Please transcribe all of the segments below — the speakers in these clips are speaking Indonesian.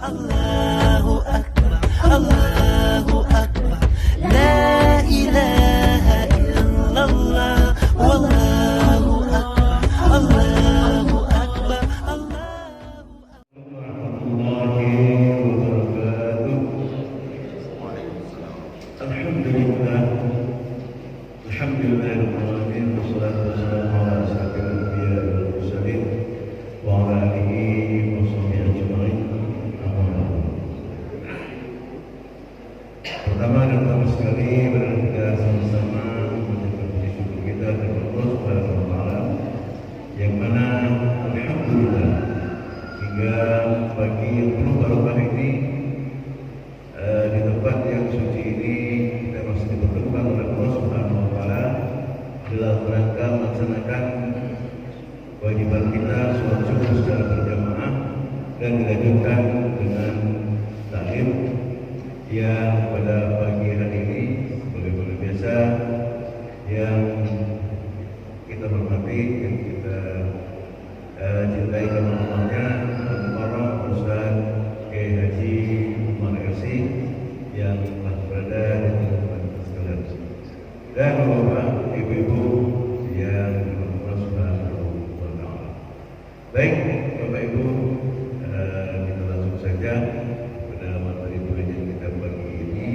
Allahu Akbar, Allahu Akbar, La ilaha illallah, Wallahu Akbar, Allahu Akbar, warahmatullahi wabarakatuh. Alhamdulillah, alhamdulillahirrahmanirrahim, wassalatu wassalamu ala asyrafil anbiya wal mursalin wa ala alihi wa sahbihi ajma'in. Pertama dan utama sekali, marilah kita sama-sama mengucapkan puji syukur kita kepada Allah Subhanahu wa taala, yang mana alhamdulillah hingga pagi yang penuh barokah ini, di tempat yang suci ini kita masih dipertemukan oleh Allah Subhanahu wa taala dalam rangka melaksanakan kewajiban kita sholat subuh secara berjamaah dan dilanjutkan dengan taklim yang pada pagi hari ini sebagai biasa yang kita hormati, yang kita cintai kemanapun para Ustaz Kiai Haji Umar Yarsi yang telah berada di tempat sekalian, dan bapak ibu-ibu yang dirahmati Allah Subhanahu wa taala. Baik bapak ibu, kita langsung saja pada materi pelajaran kita pagi ini,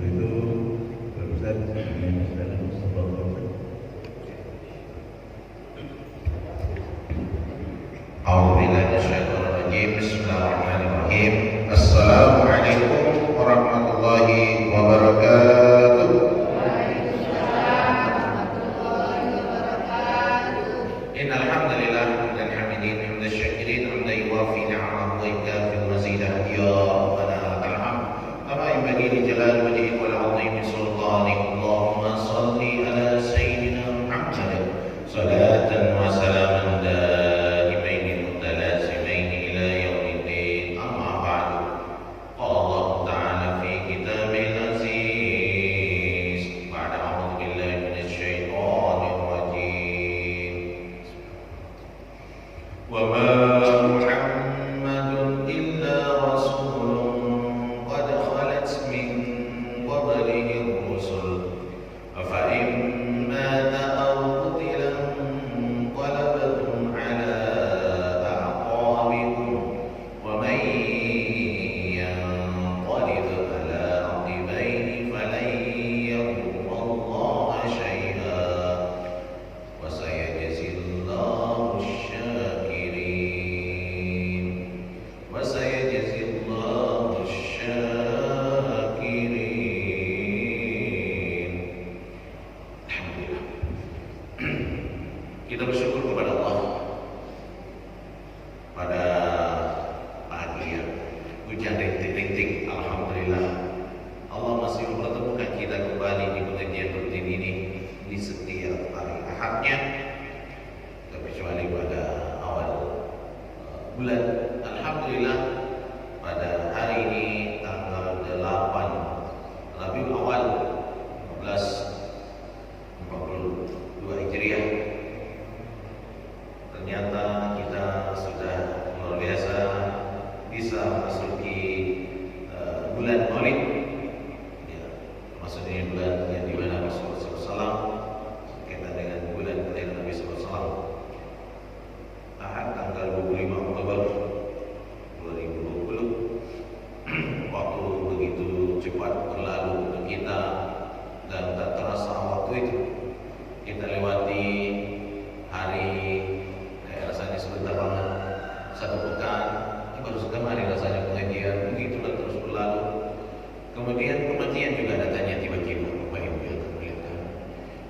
yaitu Ustaz Bismillahirrahmanirrahim. Assalamualaikum warahmatullahi wabarakatuh. Innal hamdalillah hamdan hamidin hamdan syakirin hamdan yuwafi ni'amahu wa yukafi mazidah. Ya rabbana lakal hamd kama yanbaghi li jalali wajhika wal 'azimi sultanika. Allahumma shalli ala sayyidina Muhammad salatan wa salaman kita bersyukur kepada Allah pada pagi yang hujan rintik-rintik. Alhamdulillah Allah masih mempertemukan kita kembali di pengajian rutin ini di setiap hari Ahadnya, terkecuali pada awal bulan. Alhamdulillah pada hari ini tanggal 8 Rabiul Awal 1442 Hijriah, ternyata kita sudah luar biasa bisa memasuki bulan Maulid, ya, maksudnya bulan yang dimana Rasulullah SAW berkaitan dengan bulan kelahiran Nabi SAW. Ahad tanggal 25 Oktober 2020. Waktu begitu cepat berlalu untuk kita dan tak terasa waktu itu kita lewati hari, rasanya sebentar banget, satu pekan, baru sekemarin rasanya pengajian, begitu dan terus berlalu. Kemudian kematian juga datangnya tiba-tiba, Bapak Ibu yang termuliakan.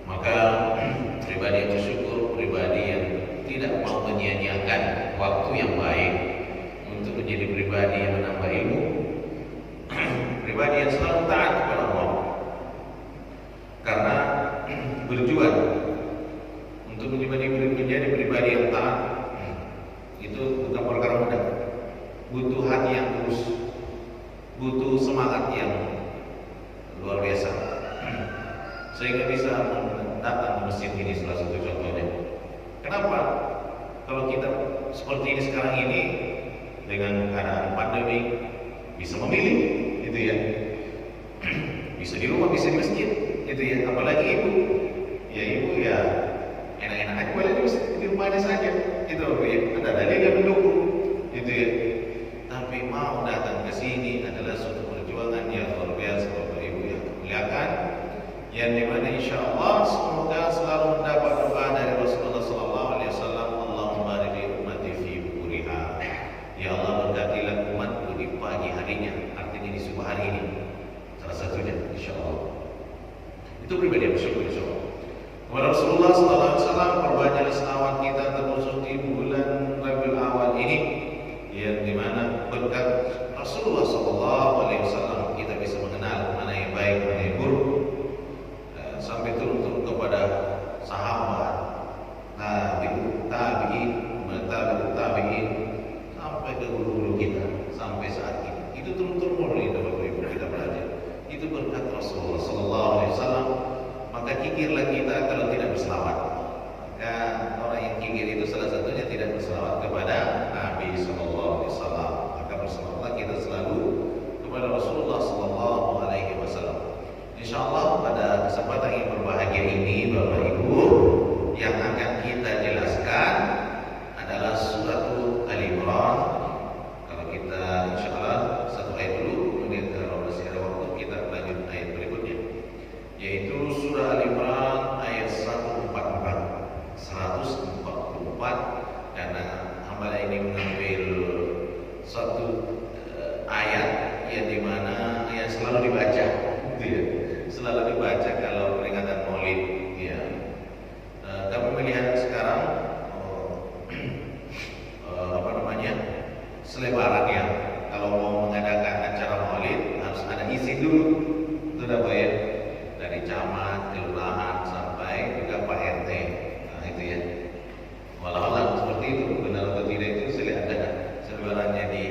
Maka pribadi yang bersyukur, pribadi yang tidak mau menyia-nyiakan waktu yang baik untuk menjadi pribadi yang menambah ilmu, pribadi yang selalu taat kepada Allah. Karena berjuang untuk menjadi pribadi yang taat itu bukan perkara mudah, butuh hati yang tulus, butuh semangat yang luar biasa, sehingga bisa datang ke masjid ini salah satu contohnya. Kenapa? Kalau kita seperti ini sekarang ini dengan keadaan pandemi, bisa memilih, gitu ya. Bisa di rumah, bisa di masjid, gitu ya. Apalagi ibu, ya ibu ya enak-enak aja boleh di rumahnya saja, gitu ya. Ada dalil yang mendukung, gitu ya. Tapi mau datang ke sini adalah suatu perjuangan yang luar biasa, Bapak Ibu yang muliakan, yang dimana insya Allah semoga selalu mendapat doa dari Rasulullah SAW. Allahumma barik li ummati fi bukuriha. Ya Allah, berkatilah umatku di pagi harinya, artinya di subuh hari ini, salah satunya insya Allah. Itu pribadi yang bersyukur insya Allah. Kepada Rasulullah SAW, perbanyaklah selawat kita termasuk di bulan Rabiul Awal ini, yang dimana berkat Rasulullah SAW kita bisa mengenal mana yang baik, mana yang buruk, sampai turun kepada sahabat, tabi'in, sampai ke guru-guru kita sampai saat ini. Itu turun-turun dari Bapak Ibu kita belajar. Itu berkat Rasulullah SAW. Maka kikirlah kita kalau tidak berselawat. Maka orang yang kikir itu salah satunya tidak berselawat kepada Nabi SAW. Maka berselawatlah kita selalu kepada Rasulullah SAW. InsyaAllah pada kesempatan yang berbahagia ini, Bapak Ibu, yang akan kita jelaskan adalah surat Al-Imran. Kalau kita insyaAllah satu ayat dulu, kemudian kalau masih ada waktu kita lanjut ayat berikutnya, yaitu surah Al-Imran ayat 144, karena hamba ini mengambil satu ayat yang dimana yang selalu dibaca, gitu ya, selalu dibaca kalau peringatan Maulid, ya. Kami melihat sekarang selebaran ya, kalau mau mengadakan acara Maulid harus ada izin dulu, itu udah ya, dari camat, kelurahan sampai juga Pak RT. Nah itu ya, walau seperti itu benar atau tidak itu saya lihat ada selebarannya di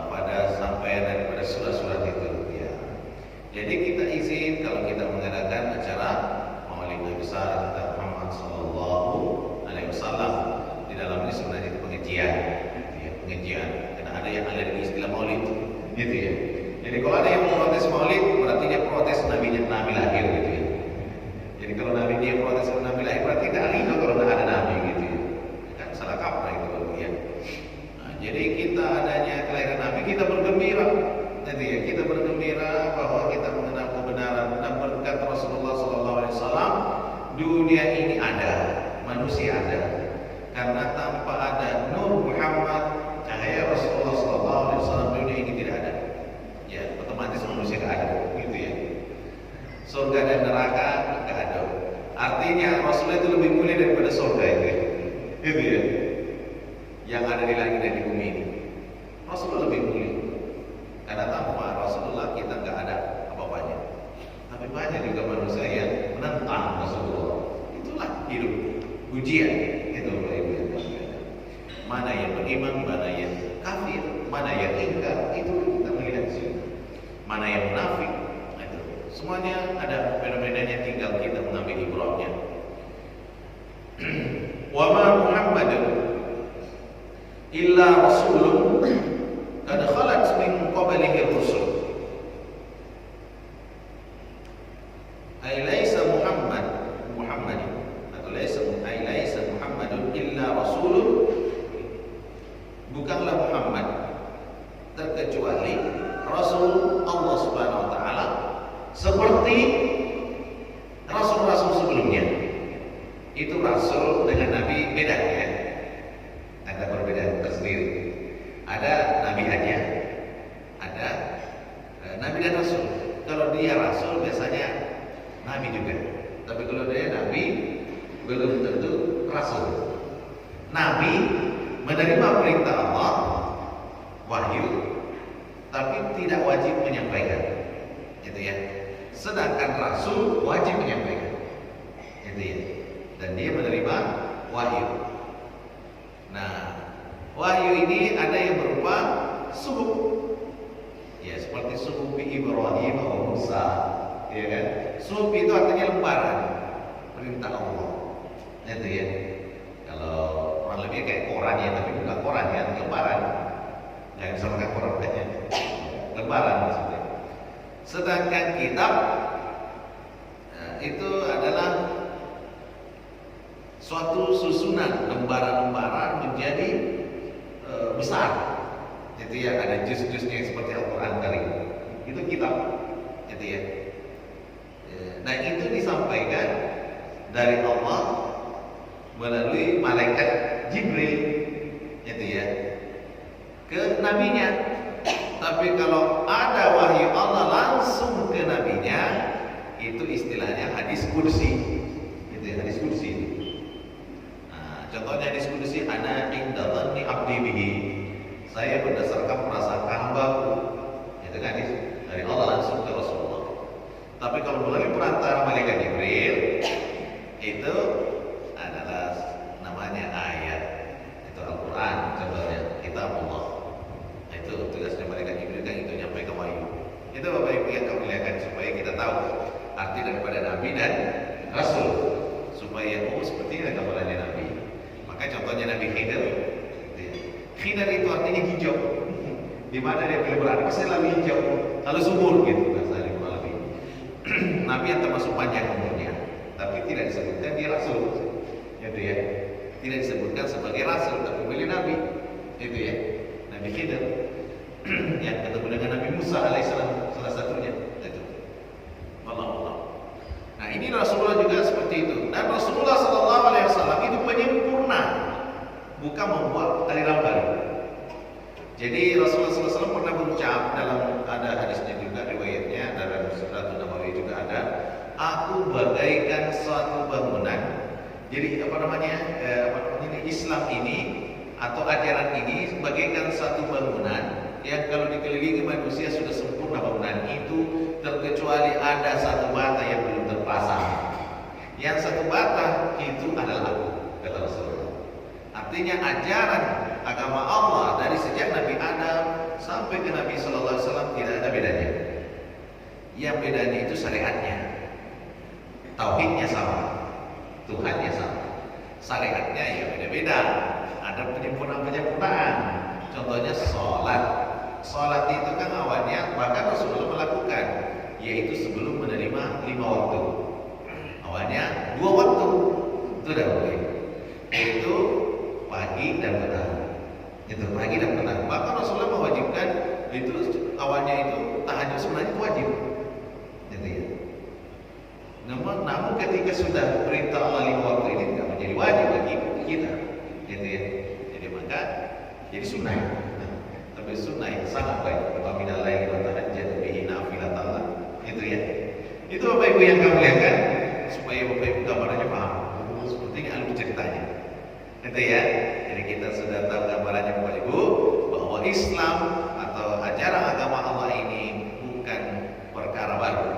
pada sampai daripada surat-surat itu ya. Jadi kita izin kalau kita mengadakan acara Maulid Nabi besar kita Muhammad SAW. Di dalam ini sebenarnya itu pengajian, karena ada yang ada di istilah Maulid, gitu ya. Jadi kalau ada yang protes Maulid, berarti dia protes Nabi lahir, gitu ya. Jadi kalau dia protes Nabi lahir, berarti tidak ridho kalau tidak ada Nabi, gitu ya. Kan salah kaprah itu, ya. Nah, jadi kita adanya kelahiran Nabi, kita bergembira, gitu ya. Kita bergembira bahwa kita mengenal kebenaran dan berkat Rasulullah SAW. Dunia ini ada, manusia ada, karena tanpa ada Nur Muhammad, cahaya Rasulullah SAW, dunia ini tidak ada. Ya, otomatis manusia tidak ada, gitu ya. Surga dan neraka tidak ada. Artinya Rasulullah itu lebih mulia daripada surga itu, ya. Gitu ya. Yang ada di langit dan di bumi ini, Rasulullah lebih mulia. Karena tanpa Rasulullah kita tidak ada apa-apanya. Tapi banyak juga manusia yang menentang Rasulullah. Itulah hidup ujian, itu Bapak Ibu yang bersedia. Mana yang beriman, mana yang kafir, mana yang ingkar, itu kita melihat di sini. Mana yang munafik, itu semuanya ada fenomenanya, tinggal kita mengambil ibrahnya. Wa ma Muhammadun illa rasulun qad khalat min qablihi rusul. Ay laisa Muhammadun atau laisa Muhammadun illa rasulun, bukanlah Muhammad terkecuali Rasul Allah Subhanahu wa Ta'ala, seperti rasul-rasul sebelumnya. Itu rasul dengan nabi beda ya, ada perbedaan tersendiri. Ada nabi aja, ada nabi dan rasul. Kalau dia rasul biasanya nabi juga, tapi kalau dia nabi belum tentu rasul. Nabi menerima perintah Allah, wahyu, tapi tidak wajib menyampaikan, gitu ya. Sedangkan rasul wajib menyampaikan, gitu ya. Dan dia menerima wahyu. Nah, wahyu ini ada yang berupa suhuf, ya seperti suhuf Ibrahim atau Musa, ya kan? Suhuf itu artinya lembaran perintah Allah, gitu ya. Kalau kurang lebih kayak koran ya, tapi bukan koran ya, lembaran. Jangan disamakan koran aja. lembaran maksudnya. Sedangkan kitab itu adalah suatu susunan lembaran-lembaran menjadi besar. Jadi ya ada juz-juznya seperti Al-Quran tadi. Itu kitab, gitu ya. Nah itu disampaikan dari Allah melalui malaikat Jibril, gitu ya, ke nabinya. Tapi kalau ada wahyu Allah langsung ke nabinya, itu istilahnya hadis qudsi, gitu ya, hadis qudsi. Nah, contohnya hadis qudsi, ana inda dhanni abdi bihi. Saya berdasarkan perasaan hambaku, itu kan hadis dari Allah langsung ke Rasulullah. Tapi kalau melalui perantara malaikat Jibril, itu adalah namanya ayat, itu Al-Quran, contohnya kitab Allah. Itu tugasnya malaikat Jibril kan, itu nyampaikan wahyu. Itu Bapak Ibu yang kami lihatkan supaya kita tahu arti daripada Nabi dan Rasul, supaya seperti ini gambarannya Nabi. Maka contohnya Nabi Khidir. Khidir itu artinya hijau. Di mana dia pilih berada, selalu hijau, lalu subur gitu bahasa kurang lebih. Nabi yang termasuk panjang umurnya, tapi tidak disebutkan dia Rasul, gitu ya. Tidak disebutkan sebagai Rasul, tapi beliau Nabi, itu ya. Nabi Khidir yang ketemu dengan Nabi Musa alaihissalam, salah satunya itu. Allah. Nah ini Rasulullah juga seperti itu. Dan Rasulullah SAW itu penyempurna, bukan membuat aliran baru. Jadi Rasulullah SAW pernah berucap dalam, ada hadisnya juga riwayatnya, dalam Sunnah Nabawi juga ada, aku bagaikan suatu bangunan. Jadi Islam ini atau ajaran ini bagaikan satu bangunan yang kalau dikelilingi manusia sudah sempurna bangunan itu, terkecuali ada satu bata yang belum terpasang. Yang satu bata itu adalah aku, kata Rasulullah. Artinya ajaran agama Allah dari sejak Nabi Adam sampai ke Nabi Sallallahu Alaihi Wasallam tidak ada bedanya. Yang bedanya itu syariatnya, tauhidnya sama, Tuhannya sama, syariatnya ya beda-beda. Ada penyempurnaan. Contohnya sholat. Sholat itu kan awalnya bahkan Rasulullah melakukan, yaitu sebelum menerima 5 waktu. Awalnya 2 waktu itu dah boleh. Itu pagi dan petang. Itu pagi dan petang. Bahkan Rasulullah mewajibkan itu, awalnya itu tahajud sebenarnya itu wajib. Gitu ya. Namun ketika sudah perintah Allah 5 waktu ini tidak menjadi wajib bagi kita. Gitu ya. Jadi maka jadi sunnah. Tapi sunnah yang sangat baik. Apabila lain tahajjud bihi nafilatallah. Itu ya. Itu Bapak Ibu yang kami lihatkan supaya Bapak Ibu gambarannya paham. Seperti ini alur ceritanya. Itu ya. Jadi kita sudah tahu gambarannya Bapak Ibu bahwa Islam atau ajaran agama Allah ini bukan perkara baru,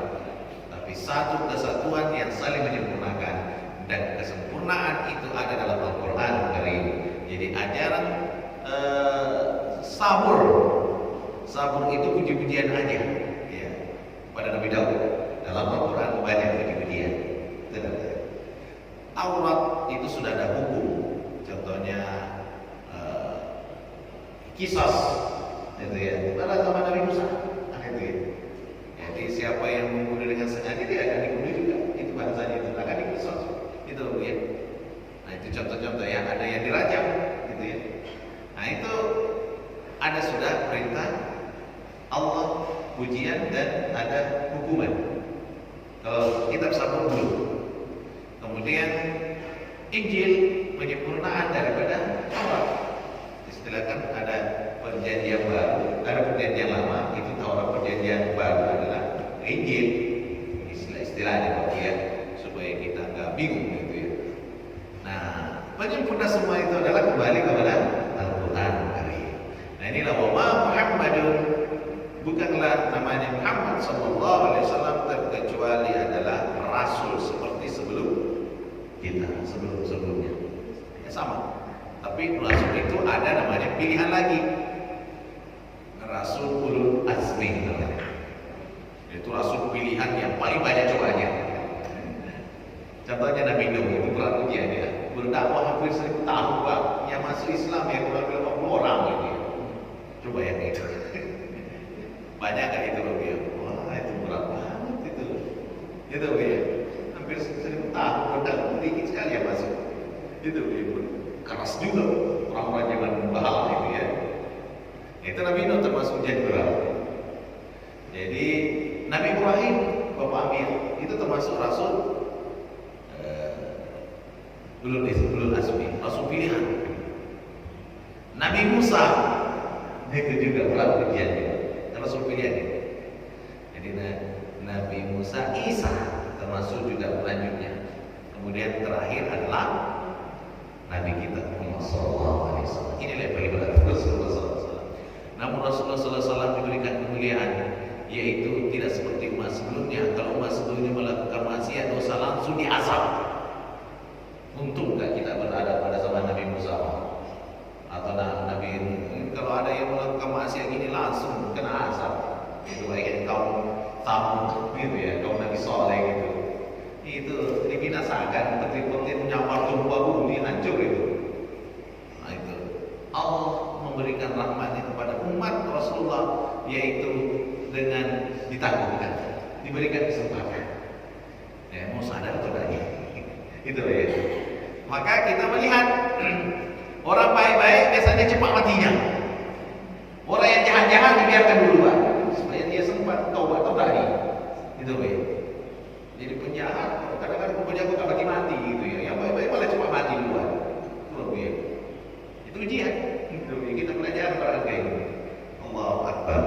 tapi satu kesatuan yang saling menyempurnakan, dan kesempurnaan itu ada dalam Al-Quran Karim. Jadi ajaran sabur itu puji-pujian aja ya, pada Nabi Daud. Dalam Al-Quran banyak puji-pujian. Taurat itu sudah ada hukum, contohnya kisas itu ya, pada zaman Nabi Musa itu ya. Jadi siapa yang membunuh dengan sengaja dia akan dibunuh juga, itu bahasanya, itu akan dikisas, itu ya. Nah itu contoh-contoh yang ada yang dirajam gitu ya. Nah itu ada sudah perintah Allah, pujian, dan ada hukuman. Kalau kitab sabur dulu, kemudian Injil penyempurnaan daripada Taurat. Istilahkan ada perjanjian baru, ada perjanjian lama, itu Taurat. Perjanjian baru adalah Injil. Istilah-istilahnya ya, supaya kita nggak bingung gitu ya. Nah, penyempurna semua itu adalah kembali kepada Al-Quran. Nah inilah wa Muhammadun, bukanlah namanya Muhammad sallallahu alaihi wasallam terkecuali adalah rasul seperti sebelum kita, sebelumnya. Ya sama. Tapi rasul itu ada namanya pilihan lagi. Rasul ulul azmi namanya. Itu rasul pilihan yang paling banyak cobaannya. Contohnya Nabi Nuh, itu berat ujian dia. Berdakwah hampir 1000 tahun Pak, yang masuk Islam ya kurang lebih 50 orang gitu. Coba yang itu. Banyak nggak itu Bapak ya? Wah itu berat banget itu. Itu Bapak ya. Hampir 1000 tahun, udah sedikit sekali ya masuk. Itu ya, keras juga orang-orang zaman bahala itu ya. Itu Nabi Nuh termasuk ujian berat. Jadi Nabi Ibrahim, Bapak Amir, itu termasuk Rasul ulul azmi, Rasul pilihan. Nabi Musa itu juga berat ujiannya, Rasul pilihan itu. Jadi Nabi Musa, Isa termasuk juga selanjutnya. Kemudian terakhir adalah Nabi kita Muhammad SAW. Inilah yang paling berat Rasulullah SAW. Namun Rasulullah SAW diberikan kemuliaan, yaitu tidak seperti umat sebelumnya. Kalau umat sebelumnya melakukan maksiat, dosa langsung diazab. Untung nggak kita berada pada zaman Nabi Musa atau Nabi kalau ada yang melakukan maksiat gini langsung kena azab. Itu kayak kaum Thamud gitu ya, kaum Nabi Saleh gitu. Itu dibinasakan, petir-petir menyambar tumpah bumi, hancur itu. Nah itu Allah memberikan rahmatnya kepada umat Rasulullah, yaitu dengan ditangguhkan, diberikan kesempatan. Ya, mau sadar atau tidak? Itu ya. Maka kita melihat orang baik-baik biasanya cepat matinya. Orang yang jahat-jahat dibiarkan duluan supaya dia sempat taubat atau berani. Itu ya. Jadi penjahat kadang-kadang penjahat gak mati gitu ya. Yang baik-baik malah cepat mati duluan. Itu ya. Itu ujian. Itu ya. Kita belajar barang kayak gitu. Allahu Akbar.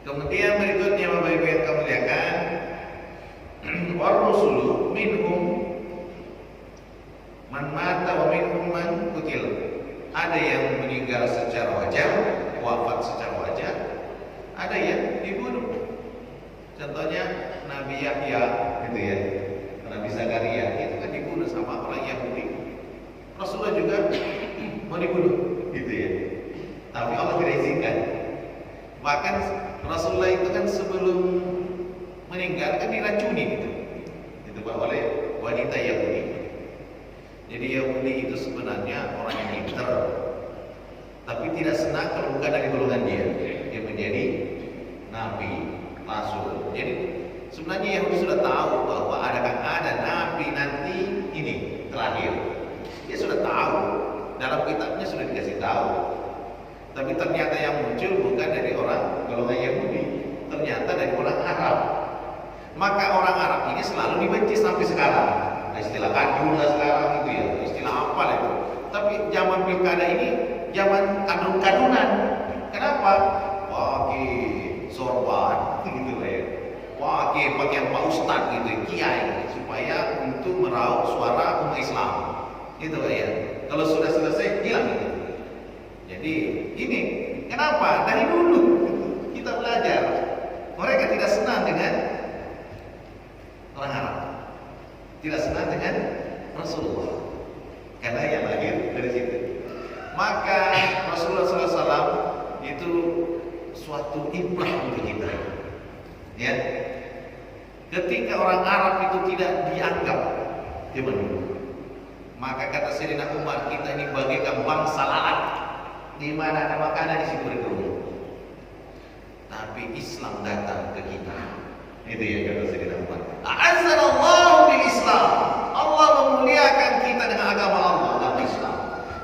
Kemudian berikutnya Bapak Ibu yang kami muliakan, war-rusulu minhum man mata wa minhum man kutil. Ada yang meninggal secara wajar, wafat secara wajar. Ada yang dibunuh. Contohnya Nabi Yahya gitu ya. Nabi Zakaria itu kan dibunuh sama orang Yahudi. Rasulullah juga mau dibunuh gitu ya. Tapi Allah tidak izinkan. Bahkan Rasulullah itu kan sebelum meninggal kan diracuni gitu. Itu Pak oleh wanita Yahudi. Jadi Yahudi itu sebenarnya orang yang pintar, tapi tidak senang kalau bukan dari golongan dia. Dia menjadi nabi, rasul. Jadi sebenarnya Yahudi sudah tahu bahwa ada nabi nanti ini terakhir. Dia sudah tahu, dalam kitabnya sudah dikasih tahu. Tapi ternyata yang muncul bukan dari orang golongan Yahudi, ternyata dari orang Arab. Maka orang Arab ini selalu dibenci sampai sekarang. Nah, istilah kaduna sekarang itu ya, istilah apa lah itu. Tapi zaman pilkada ini zaman kadun-kadunan. Kenapa? Pakai sorban gitu lah ya. Pakai pakaian Pak Ustadz gitu, kiai, supaya untuk meraup suara umat Islam. Itu ya. Kalau sudah selesai hilang gitu. Jadi ini kenapa? Dari dulu kita belajar. Mereka tidak senang dengan orang Arab, tidak senang dengan Rasulullah, karena yang lahir dari situ. Maka Rasulullah SAW itu suatu ibrah untuk kita. Ya, ketika orang Arab itu tidak dianggap zaman dulu, maka kata Sayyidina Umar, kita ini bagaikan bangsa lalat. Di mana ada makanan di situ berkerumun. Tapi Islam datang ke kita. Itu yang kata Sayyidina Umar. A'azzallahu bil Islam. Allah memuliakan kita dengan agama Allah dan Islam.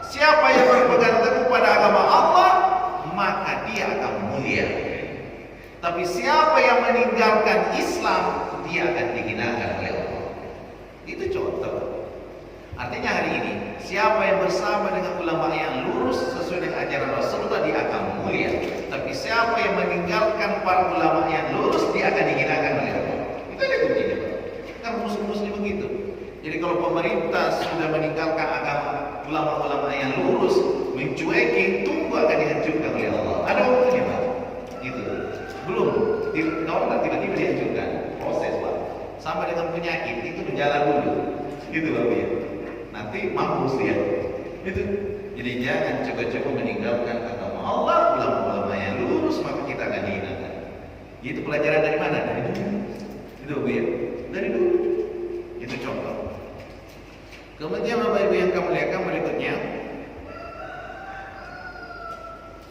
Siapa yang berpegang teguh pada agama Allah, maka dia akan mulia. Tapi siapa yang meninggalkan Islam, dia akan dihinakan oleh Allah. Itu contoh. Artinya hari ini, siapa yang bersama dengan ulama yang lurus sesuai dengan ajaran Rasulullah, dia akan mulia. Tapi siapa yang meninggalkan para ulama yang lurus, dia akan dihinakan oleh Allah. Itu ada kuncinya. Kan musuh-musuhnya begitu. Jadi kalau pemerintah sudah meninggalkan agama ulama-ulama yang lurus, mencuekin, tunggu akan dihancurkan oleh Allah. Ada waktunya Pak. Gitu. Belum. Kalau tiba-tiba dihancurkan, proses Pak. Sama dengan penyakit, itu berjalan dulu. Gitu Pak ya. Nanti mampus dia. Itu. Jadi jangan coba-coba meninggalkan agama Allah, ulama-ulama yang lurus, maka kita akan dihinakan. Itu pelajaran dari mana? Dari dulu. Itu ya. Dari dulu. Itu contoh. Kemudian Bapak Ibu yang kami muliakan berikutnya,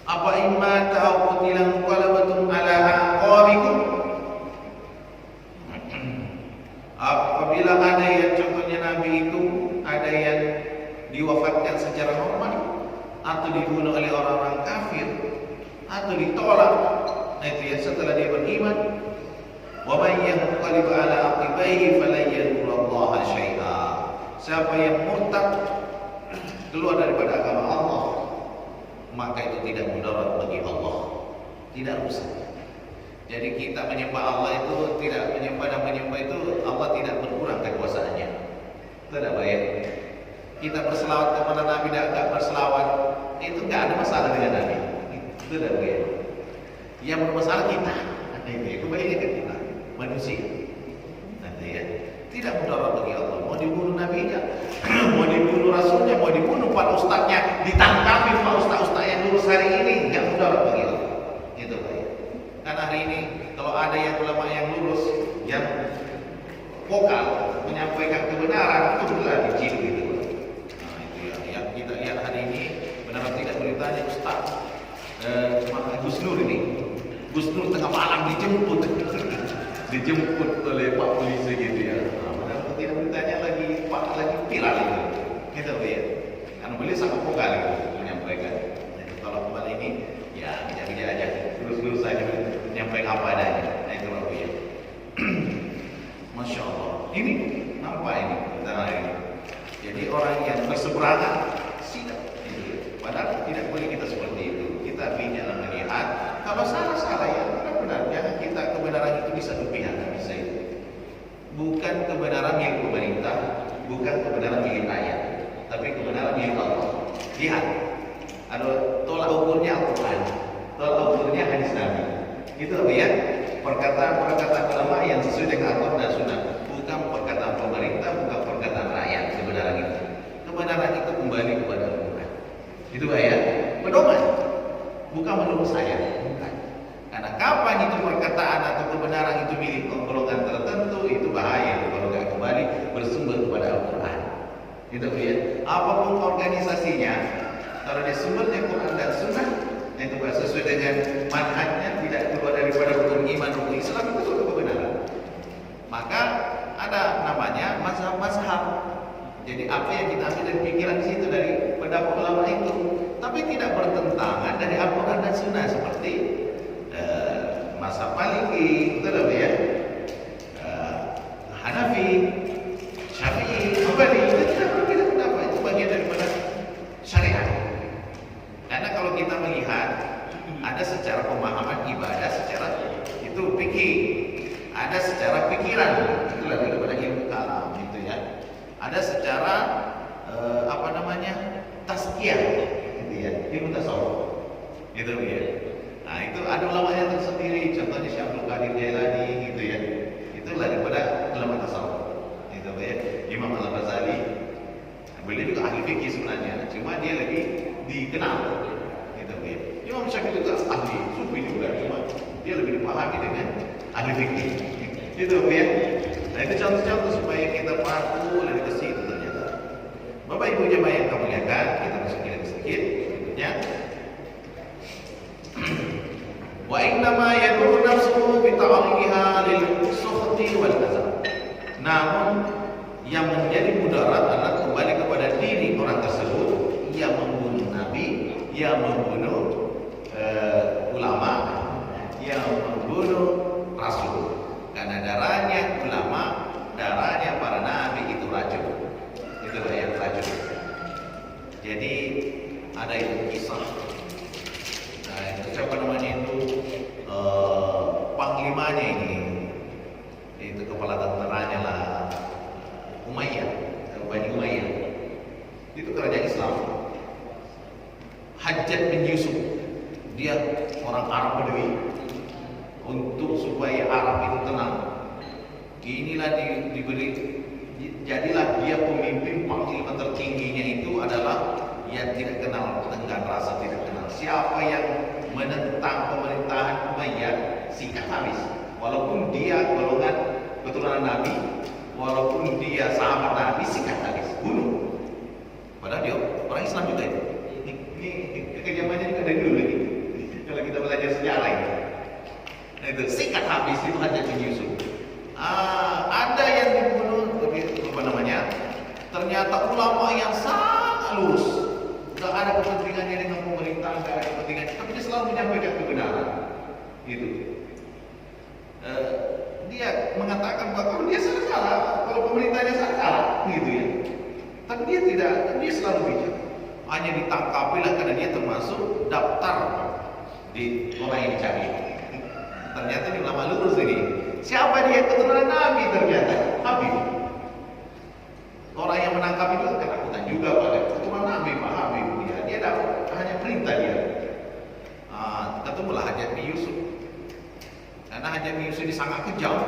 apa imma ta'u qutilan qalabatum ala atau ditolak. Nah itu ya, setelah dia beriman. Wa man yanqalib ala aqibaihi falan yadurrallaha syai'a. Siapa yang murtad keluar daripada agama Allah, maka itu tidak mudarat bagi Allah, tidak rusak. Jadi kita menyembah Allah itu tidak menyembah dan menyembah itu Allah tidak berkurang kekuasaannya. Itu tidak baik. Kita berselawat kepada Nabi dan enggak berselawat itu enggak ada masalah dengan Nabi. Itu tidak baik. Yang bermasalah kita. Itu baiknya kan kita manusia. Nanti ya. Tidak mudarat bagi Allah. Mau dibunuh nabinya, mau dibunuh rasulnya, mau dibunuh para ustadznya, ditangkapi para ustaz-ustaz yang lulus hari ini, enggak mudarat bagi Allah. Itu baik. Karena hari ini kalau ada yang ulama yang lulus yang vokal menyampaikan kebenaran itu benar dicium gitu. Nah itu ya, yang kita lihat hari ini benar tidak beritanya Ustaz Gus Nur ini. Gus Nur tengah malam dijemput oleh Pak Polisi gitu ya. Nah, benar tidak beritanya lagi viral itu. Gitu ya. Karena beliau sangat vokal gitu menyampaikan. Nah, kalau kembali ini ya bija-bija aja terus saja menyampaikan apa adanya. Nah itu Bapak ya. Masya Allah. Ini nampak ini kita hari ini. Jadi orang yang berseberangan sidang. Padahal tidak boleh kita seperti itu. Kita jangan melihat kalau salah ya benar. Jangan kita kebenaran itu bisa berpihak, bisa itu. Bukan kebenaran milik pemerintah, bukan kebenaran milik rakyat, tapi kebenaran milik Allah. Lihat, ada tolak ukurnya Al-Quran, tolak ukurnya hadis Nabi. Itu apa ya? Perkataan-perkataan ulama yang sesuai dengan Al-Quran dan Sunnah, bukan perkataan pemerintah, bukan perkataan rakyat. Kebenaran itu, kebenaran itu kembali kepada Al-Quran. Itu ya, pedoman, bukan menurut saya, bukan. Karena kapan itu perkataan atau kebenaran itu milik golongan tertentu, itu bahaya kalau nggak kembali bersumber kepada Al-Quran. Itu ya. Apapun organisasinya, kalau dia sumbernya Quran dan Sunnah, itu sesuai dengan manhajnya, tidak keluar daripada rukun iman, rukun Islam, itu suatu kebenaran. Maka ada namanya mazhab-mazhab. Jadi apa yang kita ambil dari pikiran situ, dari pendapat ulama itu, tapi tidak bertentangan dari Al-Quran dan Sunnah seperti mazhab Maliki, betul ya? Hanafi, Syafi'i, Hambali, itu tidak berbeda pendapat, itu bagian daripada syariat. Karena kalau kita melihat ada secara pemahaman ibadah, secara itu fikih, ada secara pikiran, itulah daripada ilmu kalam itu ya. Ada secara tazkiyah, gitu ya, ilmu tasawuf, gitu ya. Nah itu ada ulama yang tersendiri, contohnya Syekh Abdul Qadir Jailani, gitu ya. Itulah daripada ulama tasawuf, gitu ya. Imam Al-Ghazali, beliau juga ahli fikih sebenarnya, cuma dia lebih dikenal, gitu ya. Imam Syafi'i juga ahli sufi juga, cuma dia lebih dipahami dengan ahli fikih, gitu ya. Nah itu contoh-contoh supaya kita patuh dari ke situ ternyata. Bapak Ibu jemaah yang kami muliakan, kita masukin sedikit berikutnya. Wa innama yadur nafsuhu bi ta'liha lil sukhti wal azab. Namun yang menjadi mudarat adalah kembali kepada diri orang tersebut. Ia membunuh nabi, ia membunuh ulama, ia membunuh rasul. Karena darahnya ulama, darahnya para nabi itu racun. Itu yang racun. Jadi ada itu kisah. Nah, itu siapa namanya itu panglimanya ini, itu kepala tentaranya lah, Umayyah, Bani Umayyah. Itu kerajaan Islam. Hajjaj bin Yusuf, dia orang Arab Badui. Untuk supaya Arab itu tenang, inilah diberi, jadilah dia pemimpin panglima tertingginya itu adalah yang tidak kenal tenggang rasa, tidak kenal siapa yang menentang pemerintahan Umayyah, sikat habis. Walaupun dia golongan keturunan Nabi, walaupun dia sahabat Nabi, sikat habis, bunuh. Padahal dia orang Islam juga itu. Ini kekejamannya juga dari dulu ini. Kalau kita belajar sejarah ini. Itu sikat habis itu Hajjaj bin Yusuf. Ada yang dibunuh, apa namanya? Ternyata ulama yang sangat lurus, tidak ada kepentingannya dengan pemerintah. pemerintahan karena kepentingan, tapi dia selalu menyampaikan kebenaran. Gitu. Dia mengatakan bahwa kalau dia salah, kalau pemerintahnya salah, gitu ya. Tapi dia tidak, dia selalu bijak. Hanya ditangkapilah karena dia termasuk daftar di orang yang dicari. Ternyata ini ulama lurus ini. Siapa dia? Keturunan Nabi ternyata. Habib. Orang yang menangkap itu ketakutan juga pada keturunan Nabi, Pak Habib. Dia dapat hanya perintah dia. Ketemulah Hajat bin Yusuf. Karena Hajat bin Yusuf ini sangat kejam.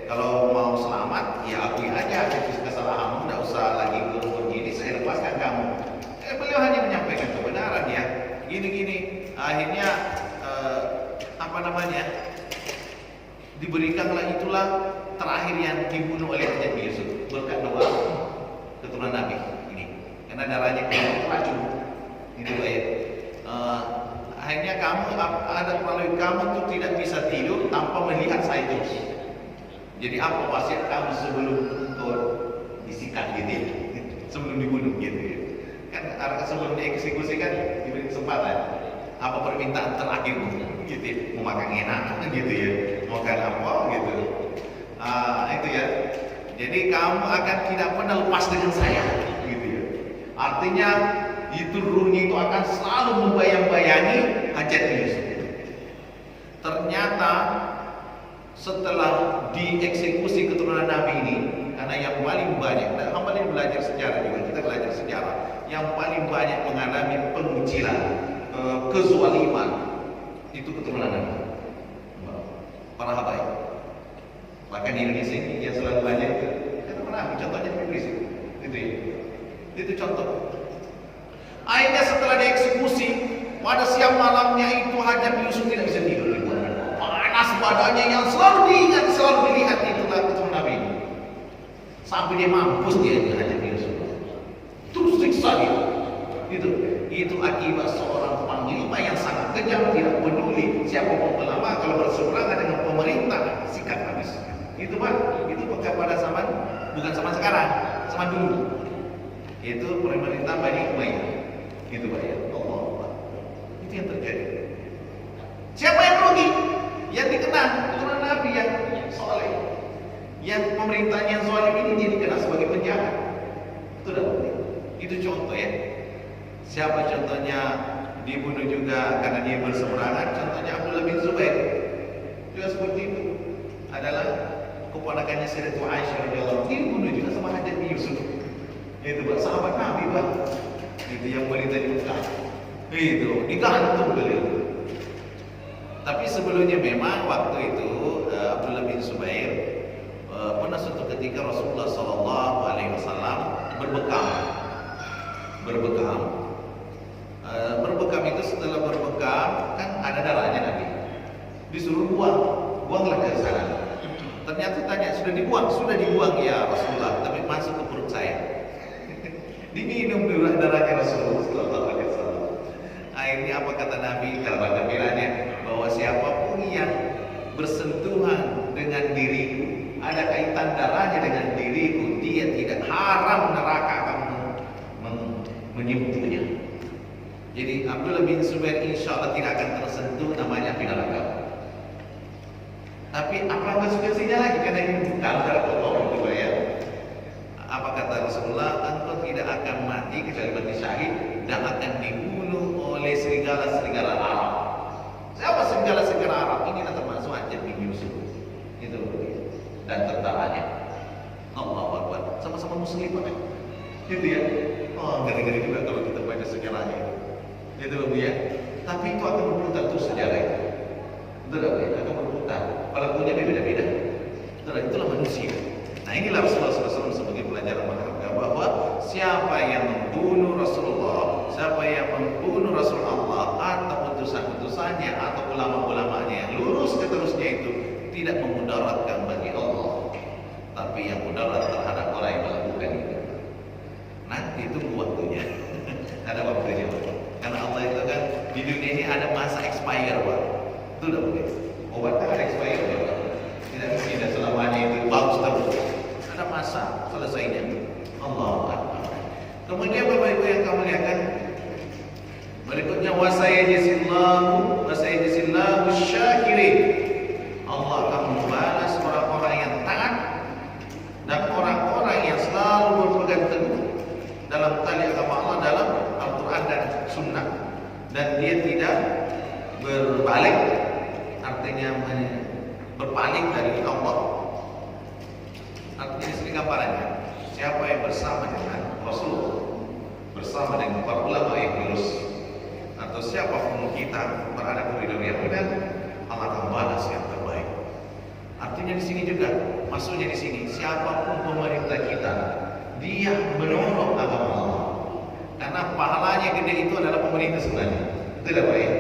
Kalau mau selamat, ya akui aja kesalahanmu, tidak usah lagi begini, saya lepaskan kamu. Beliau hanya menyampaikan kebenaran ya. Gini-gini. Akhirnya diberikanlah itulah terakhir yang dibunuh oleh Hajat bin Yusuf berkat doa keturunan Nabi ini. Karena darahnya racun. Itu ya. Akhirnya kamu ada melalui kamu tuh tidak bisa tidur tanpa melihat saya terus. Jadi apa wasiat kamu sebelum kau disikat gitu ya? Sebelum dibunuh gitu ya? Kan sebelum dieksekusi kan diberi kesempatan. Apa permintaan terakhirmu gitu ya? Mau makan enak gitu ya? Mau makan apa gitu? Itu ya. Jadi kamu akan tidak pernah lepas dengan saya gitu ya. Artinya itu ruhnya itu akan selalu membayang-bayangi Hajat bin Yusuf. Ternyata setelah dieksekusi keturunan Nabi ini, karena yang paling banyak, dan hamba ini belajar sejarah juga, kita belajar sejarah, yang paling banyak mengalami pengucilan, kezaliman itu keturunan Nabi, para habaib. Bahkan di Indonesia ini yang selalu belajar itu keturunan Nabi, contohnya Iblis itu contoh. Akhirnya setelah dieksekusi, pada siang malamnya itu Hajat bin Yusuf tidak bisa tidur. Panas badannya yang selalu diingat, selalu dilihat itulah keturunan Nabi. Sampai dia mampus dia Hajat bin Yusuf. Terus siksa dia. Itu akibat seorang panglima yang sangat kejam, tidak peduli siapapun ulama kalau berseberangan dengan pemerintah, sikat habis. Itu Pak, itu pada zaman bukan zaman sekarang, zaman dulu. Itu pemerintah Bani Umayyah. Itu Pak ya. Allah. Itu yang terjadi. Siapa yang rugi? Yang dikenal keturunan Nabi yang soleh. Yang pemerintahnya zalim ini dia dikenal sebagai penjahat. Itu dah. Itu contoh ya. Siapa contohnya dibunuh juga karena dia berseberangan? Contohnya Abdullah bin Zubair. Juga seperti itu. Adalah keponakannya Sayyidatul Aisyah radhiyallahu anha, dibunuh juga sama Hajat bin Yusuf. Itu Pak, sahabat Nabi Pak. Itu yang berita di Mekah. Itu digantung beliau. Tapi sebelumnya memang waktu itu Abdullah bin Zubair pernah suatu ketika Rasulullah SAW berbekam. Berbekam itu setelah berbekam kan ada darahnya Nabi. Disuruh buanglah ke sana. Ternyata tanya sudah dibuang ya Rasulullah, tapi masuk ke perut saya. Diminum dulu darahnya Rasulullah sallallahu alaihi wasallam. Akhirnya apa kata Nabi kalau bilangnya bahwa siapapun yang bersentuhan dengan diriku, ada kaitan darahnya dengan diriku, dia tidak haram neraka akan menyentuhnya. Jadi Abdullah bin Zubair insya Allah tidak akan tersentuh namanya api neraka. Tapi apa konsekuensinya lagi karena ini bukan darah kotor itu ya. Apa kata Rasulullah? Engkau tidak akan mati kecuali mati syahid dan akan dibunuh oleh serigala-serigala Arab. Siapa serigala-serigala Arab? Ini termasuk Hajat bin Yusuf. Itu dan tentaranya. Allahu Akbar. Sama-sama muslim kan? Gitu ya. Oh, ngeri-ngeri juga kalau kita baca sejarahnya. Itu Bu ya. Tapi itu akan berputar terus sejarah itu. Betul ya, akan berputar. Pelakunya beda-beda. Itulah manusia. Nah inilah Rasulullah SAW sebagai pelajaran berharga bahwa siapa yang membunuh Rasulullah, siapa yang membunuh Rasulullah atau utusan-utusannya atau ulama-ulamanya yang lurus seterusnya itu tidak memudaratkan bagi Allah, tapi yang mudarat terhadap orang yang melakukan itu. Nanti tunggu waktunya. Ada waktunya Pak. Karena Allah itu kan di dunia ini ada masa expire Pak. Itu udah boleh. Obat kan ada expire Pak. Tidak selamanya itu bagus terus. Ada masa selesainya. Allah Akbar. Kemudian Bapak Ibu yang kami muliakan, Berikutnya wasayajizillahu syakirin. Allah akan membalas orang-orang yang taat dan orang-orang yang selalu berpegang teguh dalam tali agama Allah, dalam Al-Quran dan Sunnah, dan dia tidak berbalik, artinya berpaling dari Allah. Artinya sini gambarannya, siapa yang bersama dengan Rasulullah, bersama dengan para ulama yang lurus, atau siapapun kita berada koridor yang benar, Allah akan balas yang terbaik. Artinya di sini juga, maksudnya di sini, siapapun pemerintah kita, dia menolong agama Allah, karena pahalanya gede itu adalah pemerintah sebenarnya. Itu dah baik.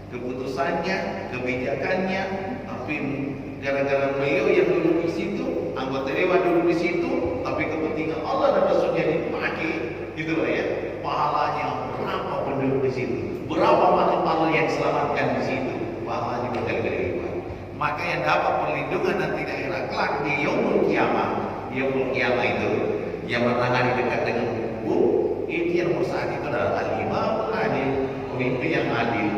Keputusannya, kebijakannya, tapi gara-gara beliau yang duduk di situ, anggota dewan duduk di situ, tapi kepentingan Allah dan Rasulnya dipakai, gitu lah ya. Pahalanya berapa penduduk di situ, berapa makhluk Allah yang diselamatkan di situ, pahalanya berkali-kali lipat. Maka yang dapat perlindungan nanti di akhirat kelak di yaumul kiamah. Yaumul kiamah itu yang menangani dekat dengan kubur, itu yang nomor satu itu adalah al-imam adil, pemimpin yang adil.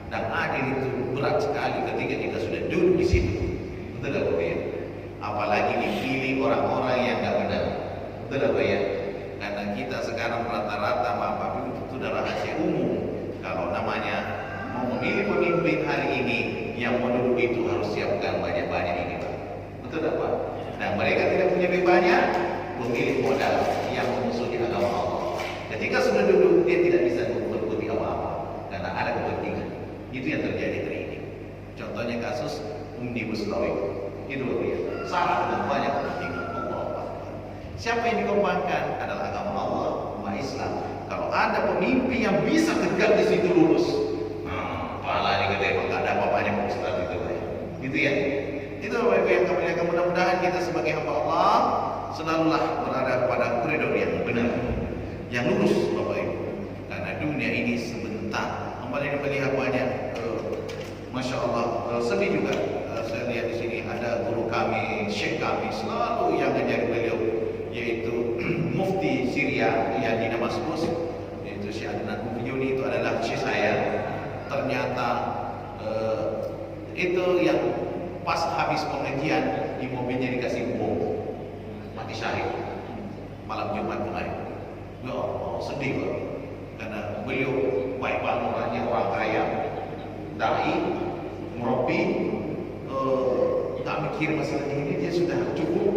Dan adil itu berat sekali ketika kita sudah duduk di situ. Betul tak ya? Apalagi dipilih orang-orang yang enggak benar. Betul tak ya? Karena kita sekarang rata-rata maaf itu sudah rahasia umum. Kalau namanya mau memilih pemimpin hari ini, yang mau duduk itu harus siapkan banyak-banyak ini, Pak. Betul tak Pak? Dan mereka tidak punya lebih banyak, memilih modal yang memusuhi agama Allah. Ketika sudah duduk, dia tidak bisa berbuat apa-apa karena ada kepentingan. Itu yang terjadi hari ini. Contohnya kasus Omnibus Law itu dia salah dengan banyak kepentingan Allah. Siapa yang dikembangkan adalah agama Allah, umat Islam. Kalau ada pemimpin yang bisa tegak di situ lurus, pahalanya gede, maka ada apa-apanya Pak Ustaz itu, gitu ya. Itu Bapak yang kami lihat, mudah-mudahan kita sebagai hamba Allah selalulah berada pada koridor yang benar, yang lurus, Bapak Ibu. Karena dunia ini sebentar. Hamba ini melihat banyak, masya Allah, sedih juga. Saya lihat di sini ada guru kami, syekh kami selalu yang ngajar beliau, yaitu Mufti Syria yang di Damaskus, yaitu Syekh Adnan Mufiyuni, itu adalah syekh saya. Ternyata itu yang pas habis pengajian di mobilnya dikasih bom, mati syahid malam Jumat kemarin. Ya Allah, sedih banget. Karena beliau baik banget orangnya, orang kaya, dai, murabi, tak mikir masalah ini, dia sudah cukup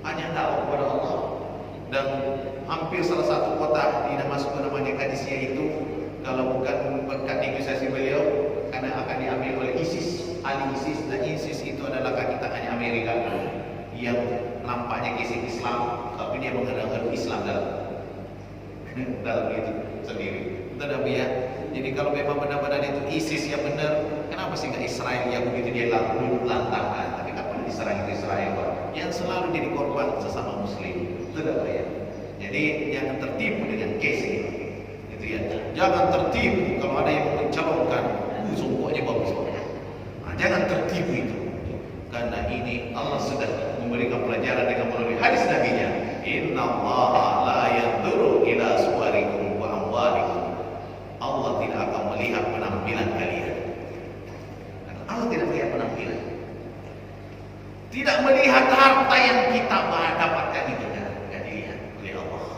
hanya tahu kepada Allah. Dan hampir salah satu kota di Damaskus namanya Qadisiyah itu, kalau bukan berkat negosiasi beliau, karena akan diambil oleh ISIS, ahli ISIS, dan ISIS itu adalah kaki tangannya Amerika yang nampaknya kisah Islam, tapi dia menggunakan Islam dalam itu sendiri. Betul ya? Jadi kalau memang benar-benar itu ISIS yang benar, kenapa sih nggak Israel yang begitu dia lantakan? Tapi kapan Israel itu Israel, Pak? Yang selalu jadi korban sesama Muslim. Betul ya? Jadi jangan tertipu dengan case ini. Ya. Jangan tertipu kalau ada yang mencalonkan sungguhnya bagus. Jangan tertipu itu, karena ini Allah sudah memberikan pelajaran dengan melalui hadis Nabi-Nya. Inna Allah la yanzuru ila suwarikum wa amwalikum. Allah tidak akan melihat penampilan kalian. Karena Allah tidak melihat penampilan, tidak melihat harta yang kita dapatkan itu, tidak dilihat oleh Allah.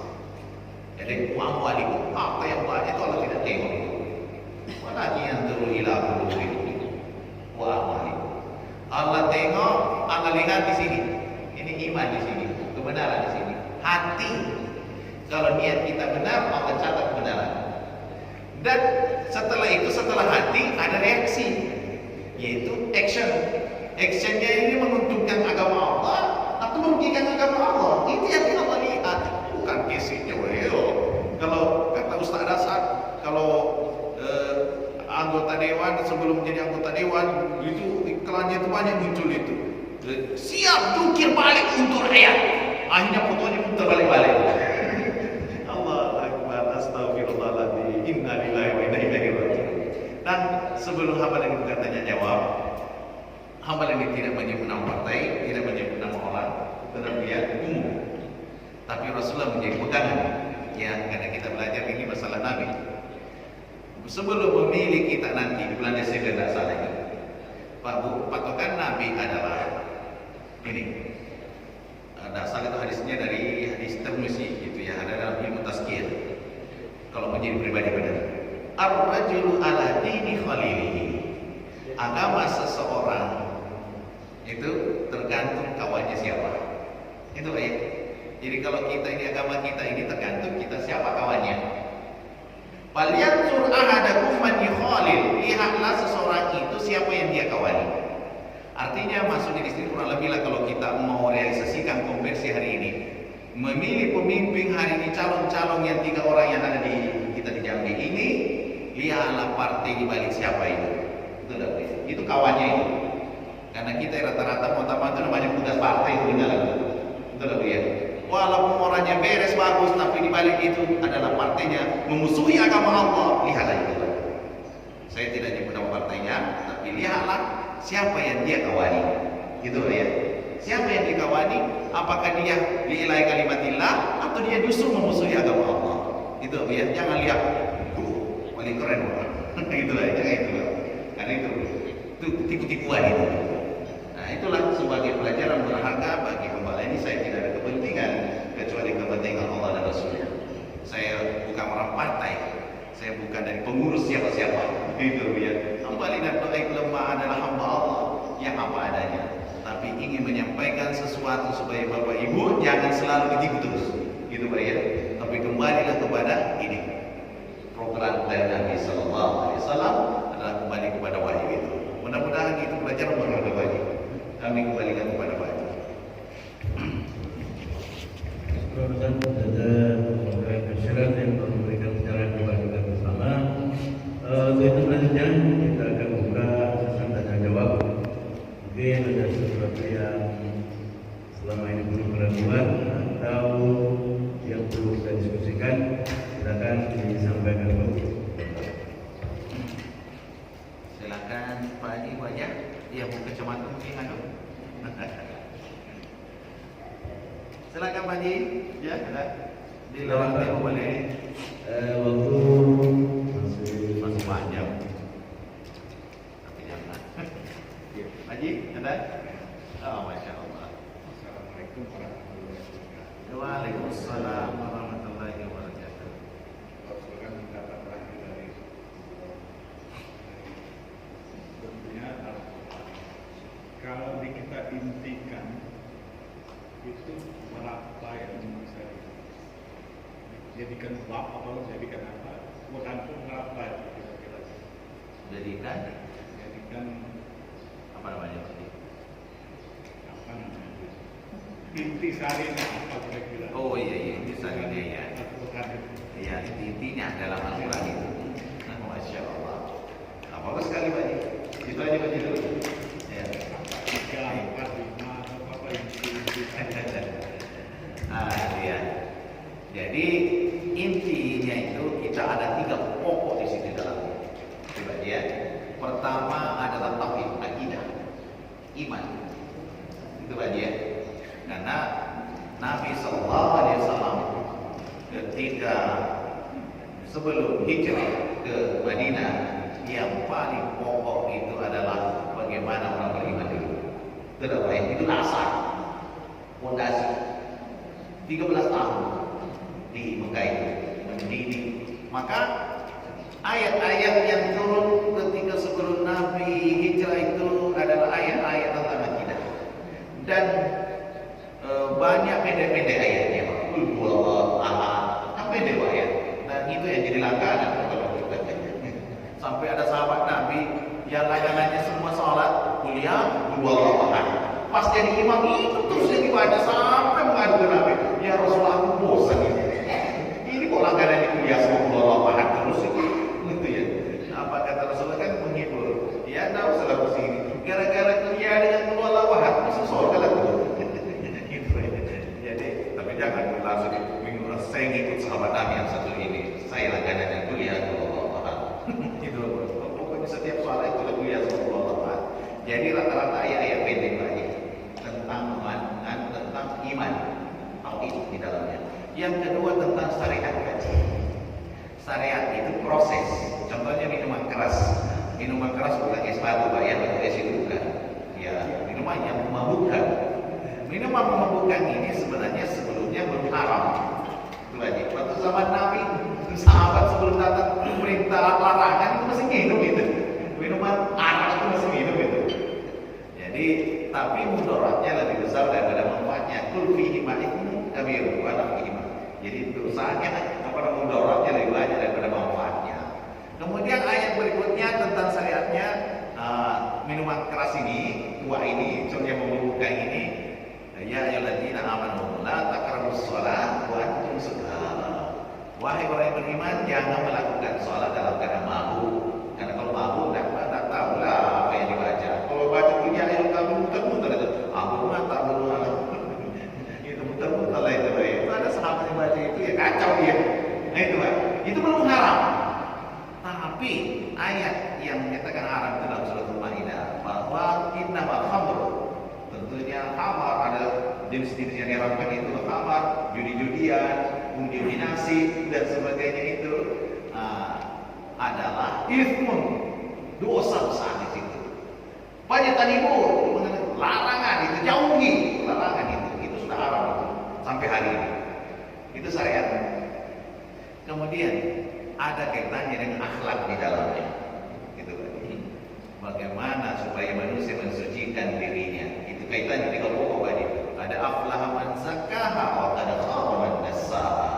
Jadi amwalikum, apa yang banyak itu Allah tidak tengok. Walakin yanzuru ila qulubikum wa amwalikum. Allah tengok, Allah lihat di sini. Ini iman di sini, kebenaran di sini. Hati, kalau niat kita benar, Allah catat kebenaran. Dan setelah itu, setelah hati ada reaksi, yaitu action. Actionnya ini menguntungkan agama Allah atau merugikan agama Allah. Itu yang Allah lihat, bukan isinya. Kalau kata Ustaz Dasar, kalau anggota dewan sebelum menjadi anggota dewan itu iklannya itu banyak muncul itu, siap jungkir balik untuk rakyat. Akhirnya fotonya pun terbalik-balik. Allah Akbar, astagfirullahaladzim, inna lillahi wa inna ilaihi raji'un. Dan sebelum hamba ini berkatanya jawab, hamba ini tidak menyebut nama partai, tidak menyebut nama orang, tetapi dia umum. Tapi Rasulullah menjadi pegangan. ya, karena kita belajar ini masalah Nabi. Sebelum memilih kita nanti di bulan Desember tidak salah ini, Pak Bu, patokan Nabi adalah ini. Dasar itu hadisnya dari hadis Tirmizi gitu ya, ada dalam ilmu tazkiyah. Kalau menjadi pribadi benar, ar-rajulu ala dini khalilihi. Agama seseorang itu tergantung kawannya siapa. Itu ya. Jadi kalau kita ini agama kita ini tergantung kita siapa kawannya. Falyanzur ahadakum man yukhalil. Lihatlah seseorang itu siapa yang dia kawani. Artinya maksudnya di sini kurang lebih lah kalau kita mau realisasikan konversi hari ini, memilih pemimpin hari ini, calon-calon yang 3 orang yang ada di kita di Jambi ini, lihatlah partai di balik siapa itu. Itu kawannya itu. Karena kita rata-rata mau itu namanya tugas partai itu di dalam. Betul lebih ya. Walaupun orangnya beres bagus, tapi di balik itu adalah partainya memusuhi agama Allah. Lihatlah itu. Saya tidak nyebut nama partainya, tapi lihatlah siapa yang dia kawani. Gitu ya. Siapa yang dikawani? Apakah dia lillahi kalimatillah atau dia justru memusuhi agama Allah? Itu ya. Jangan lihat paling keren orang. Gitu lah, jangan itu. Karena itu tipu-tipuan itu. Nah, itulah sebagai pelajaran berharga bagi hamba ini. Saya tidak ada kepentingan kecuali kepentingan Allah dan Rasulnya. Saya bukan orang partai, saya bukan dari pengurus siapa-siapa. Itu ya. Hamba dan doa lemah adalah hamba Allah yang apa adanya. Tapi ingin menyampaikan sesuatu supaya Bapak Ibu jangan selalu ditipu terus. Gitu Pak ya. Tapi kembalilah kepada ini. Program dari Nabi Sallallahu Alaihi Wasallam adalah kembali kepada wahyu itu. Mudah-mudahan itu pelajaran berharga bagi kami. Kembalikan kepada wahyu. Sekarang saja mengenai masyarakat yang memberikan secara kepada kita bersama. Itu selanjutnya kita akan buka sesi tanya jawab. Mungkin ada sesuatu yang selama ini belum keraguan atau yang perlu kita diskusikan, silakan disampaikan dulu. Silakan Pak Haji wajah. Dia mau kacamata mungkin ada. Silakan Pak Haji. Ya, ada. Dilewati boleh. Waktu Masih panjang. Tapi jangan. Pak Haji, ada? Oh, Masya Allah. Assalamualaikum warahmatullahi wabarakatuh. Waalaikumsalam warahmatullahi wabarakatuh. Rasulullah mendapat wahyu dari tentunya kalau kita intikan itu berapa yang bisa dijadikan bab atau dijadikan apa? Bergantung berapa itu kira-kira. Jadikan Jadikan apa namanya tadi? apa namanya? Inti sarinya apa kira-kira? Oh iya itu saja ya. Al-Quran itu. Ya intinya dalam Al-Quran itu. Masya Allah. Nah, bagus sekali Pak Haji. Itu aja Pak Haji dulu. Ya. 3, 4, 5 atau apa inti. Iya. Jadi intinya itu kita ada 3 pokok di sini dalamnya. Coba ya. Pertama adalah tauhid, akidah, iman. Itu Pak Haji ya. Karena Nabi Sallallahu Alaihi Wasallam ketika sebelum hijrah ke Madinah, yang paling pokok itu adalah bagaimana orang beriman dulu. Itu dasar, fondasi. 13 tahun di Mekah itu mendidik. Maka ayat-ayat yang turun ketika sebelum Nabi hijrah itu adalah ayat-ayat tentang akidah. Dan banyak pendek-pendek ayatnya. Qul huwallahu ahad. Kan pendek ayat. Dan itu yang jadi langganan kalau kita. Sampai ada sahabat Nabi yang langganannya semua salat kuliah qul huwallahu ahad. Pas jadi imam itu terus yang dibaca sampai mengadu ke Nabi. Ya Rasulullah, aku bosan ini. Ini kok langganannya kuliah qul huwallahu ahad terus itu. Gitu ya. Apa kata Rasulullah kan menghibur. Ya enggak usah lagu sini. Gara-gara kuliah dengan qul huwallahu ahad masuk surga lah. Jangan langsung saya ngikut sahabat Nabi yang satu ini. Saya langganan yang kuliah Allah. Itu pokoknya setiap soal itu kuliah Allah. Jadi rata-rata ayat-ayat pendek lagi tentang iman, tentang iman, tauhid di dalamnya. Yang kedua tentang syariat haji. Syariat itu proses. Contohnya minuman keras. Minuman keras bukan es batu, Pak, ya, atau es itu bukan. Ya, minuman yang memabukkan. Minuman memabukkan ini sebenarnya sebelumnya belum haram. Itu aja. Waktu zaman Nabi, sahabat sebelum datang perintah larangan itu masih minum itu. Minuman arak itu masih minum itu. Jadi, tapi mudaratnya lebih besar daripada manfaatnya. Kul fihi ma'ithmun kabir wa nafihi. Jadi dosanya mudaratnya lebih banyak daripada manfaatnya. Kemudian ayat berikutnya tentang syariatnya minuman keras ini, tua ini, contohnya memabukkan ini. Ya ayyuhalladzina amanu la taqrabus shalah wa antum sukara. Wahai orang yang beriman, jangan melakukan salat dalam keadaan mabuk. Karena kalau mabuk tak tahu lah apa yang dibaca. Kalau baca punya ayat kamu muter-muter itu, ampun mata belum itu muter-muter lah itu. Itu ada sahabat yang baca itu ya kacau dia. Nah itu Pak, itu belum haram. Tapi ayat yang menyatakan haram dalam surat Al-Maidah bahwa innamal khamr, tentunya khamar ada jenis-jenis yang diharamkan itu khamar, judi-judian, undi nasib dan sebagainya itu adalah ismun, dosa besar di situ. Banyak tanibu, larangan itu jauhi, larangan itu sudah haram itu sampai hari ini. Itu syariat. Kemudian ada kaitannya dengan akhlak di dalamnya. Gitu kan. Bagaimana supaya manusia mensucikan dirinya? Itu kaitannya dengan pokok tadi. Ada aflaha man zakkaha wa qad khaba man dassaha.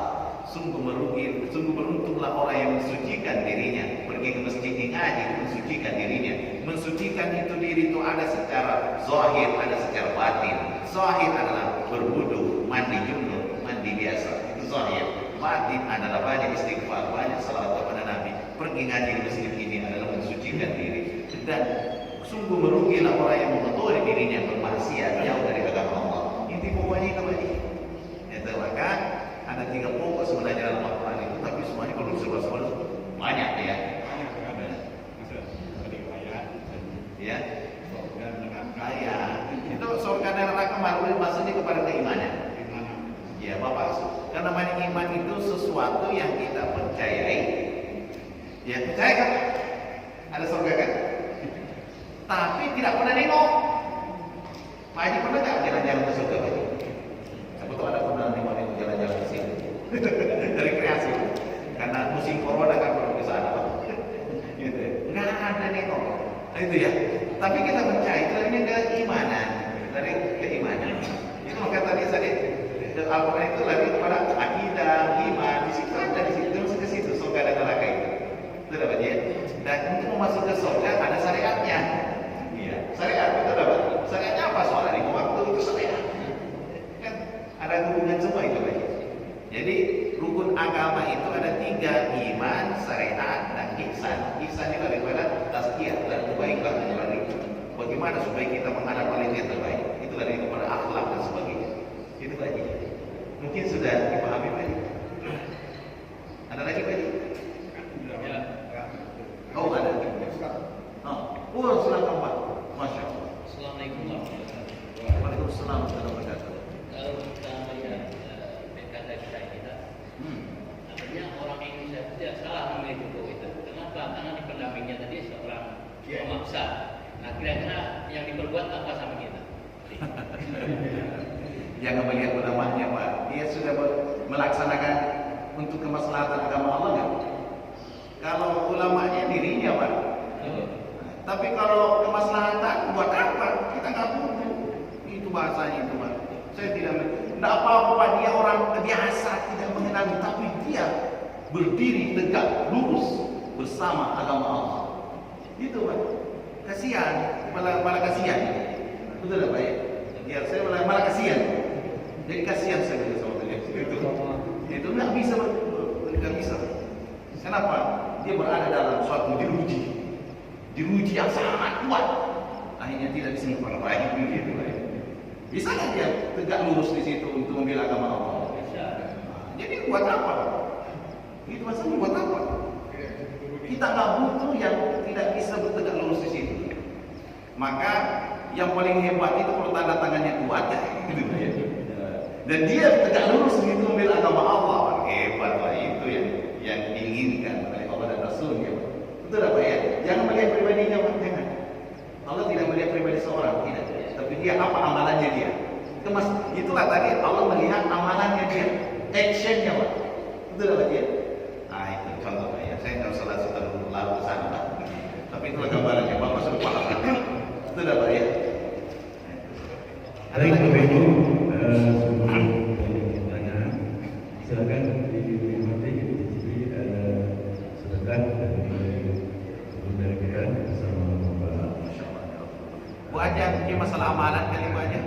Sungguh merugi, sungguh beruntunglah orang yang mensucikan dirinya. Pergi ke masjid ngaji mensucikan dirinya. Mensucikan itu diri itu ada secara zahir, ada secara batin. Zahir adalah berwudu, mandi junub, mandi biasa. Itu zahir. Batin adalah banyak istighfar, banyak salawat kepada Nabi. Pergi ngaji di masjid ini adalah mensucikan diri. Dan sungguh merugilah orang yang mengotori dirinya bermaksiat jauh dari agama Allah. Inti pokoknya itu tadi. Itu maka ada 3 pokok sebenarnya dalam Al-Quran itu, tapi semuanya kalau disebut banyak ya. Ya, itu surga dan neraka maksudnya kepada keimanan. Ya Bapak, karena namanya iman itu sesuatu yang kita percayai. Ya percaya kan? Ada surga kan? Tapi tidak pernah nengok. Pak Haji pernah nggak jalan-jalan ke surga? Siapa tahu ada pernah nengok jalan-jalan ke sini. Dari kreasi. Karena musim corona kan belum ke sana. Gitu. Nggak ada nengok. Nah, itu ya. Tapi kita percaya itu dari keimanan, dari keimanan. Itu maka tadi Al-Quran itu lagi kepada akidah, iman. Di situ ada di situ terus ke situ surga dan neraka itu. Itu dapat ya. Dan untuk masuk ke surga ada syariatnya. Iya. Syariat itu dapat. Syariatnya apa? Sholat 5 waktu itu syariat. Kan ada hubungan semua itu Pak. Jadi rukun agama itu ada 3, iman, syariat, dan ihsan. Ihsan itu daripada tazkiyah dan kebaikan dari bagaimana supaya kita menghadap paling yang terbaik. Itu dari kepada akhlak dan sebagainya. Itu Pak. Mungkin sudah dipahami Pak. Ada lagi Pak? Ya. Oh ada. Oh silakan Pak. Masya Allah. Assalamualaikum warahmatullahi wabarakatuh. Waalaikumsalam warahmatullahi wabarakatuh. Kalau kita melihat pilkada kita, artinya orang Indonesia itu tidak salah memilih Jokowi itu. Kenapa? Karena di pendampingnya tadi seorang pemaksa. Nah kira-kira yang diperbuat apa sama kita? Jangan melihat ulamanya Pak. Dia sudah melaksanakan untuk kemaslahatan agama Allah nggak? Kalau ulamanya dirinya Pak. Tapi kalau kemaslahatan buat apa? Kita nggak butuh. Itu bahasanya itu Pak. Saya tidak apa-apa Pak. Dia orang biasa tidak mengenal, tapi dia berdiri tegak lurus bersama agama Allah. Itu Pak. Kasihan, malah kasihan. Betul Pak ya? Ya saya malah kasihan. Jadi kasihan saya sama dia. Itu nggak bisa. Kenapa? Dia berada dalam suatu diruji yang sangat kuat. Akhirnya tidak bisa memperbaiki gitu. Bisa nggak dia tegak lurus di situ untuk membela agama Allah? Bisa. Jadi buat apa? Itu maksudnya buat apa? Kita nggak butuh yang tidak bisa bertegak lurus di situ. Maka yang paling hebat itu kalau tanda tangannya kuat ya. Dan dia tegak lurus begitu membela agama Allah. Hebat Pak, itu yang diinginkan oleh Allah dan Rasulnya. Betul apa ya? Jangan melihat pribadinya Pak, jangan. Allah tidak melihat pribadi seorang, tidak. Tapi dia apa amalannya dia. Itulah tadi Allah melihat amalannya dia, actionnya Pak. Betul apa dia? Nah itu contoh Pak ya. Saya nggak usah langsung lalu ke sana Pak. Tapi itulah gambarannya Bapak sudah paham. Betul apa ya? Baik Bapak Ibu, sebelum pertanyaan, silakan dinikmati dicicipi sedekah dari kita bersama Bapak. Bu Aja, ini masalah amalan kali Bu Aja.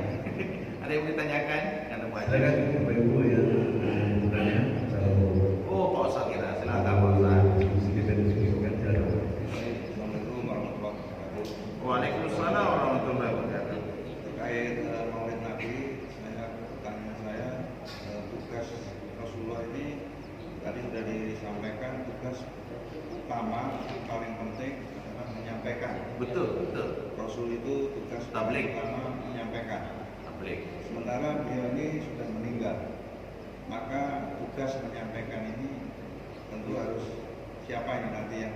Ada yang ditanyakan? Ada Bu Aja. Silakan Bapak Ibu yang bertanya atau Oh Pak Ustaz kira silakan Pak Ustaz. diskusi kita diskusikan silakan. Assalamualaikum warahmatullahi wabarakatuh. Waalaikumsalam warahmatullahi wabarakatuh. Terkait Maulid Nabi, pertanyaan saya, tugas Rasulullah ini tadi sudah disampaikan, tugas utama paling penting adalah menyampaikan. Betul, betul. Rasul itu tugas Tabligh. utama menyampaikan. Tabligh. Sementara beliau ini sudah meninggal, maka tugas menyampaikan ini tentu harus siapa yang nanti yang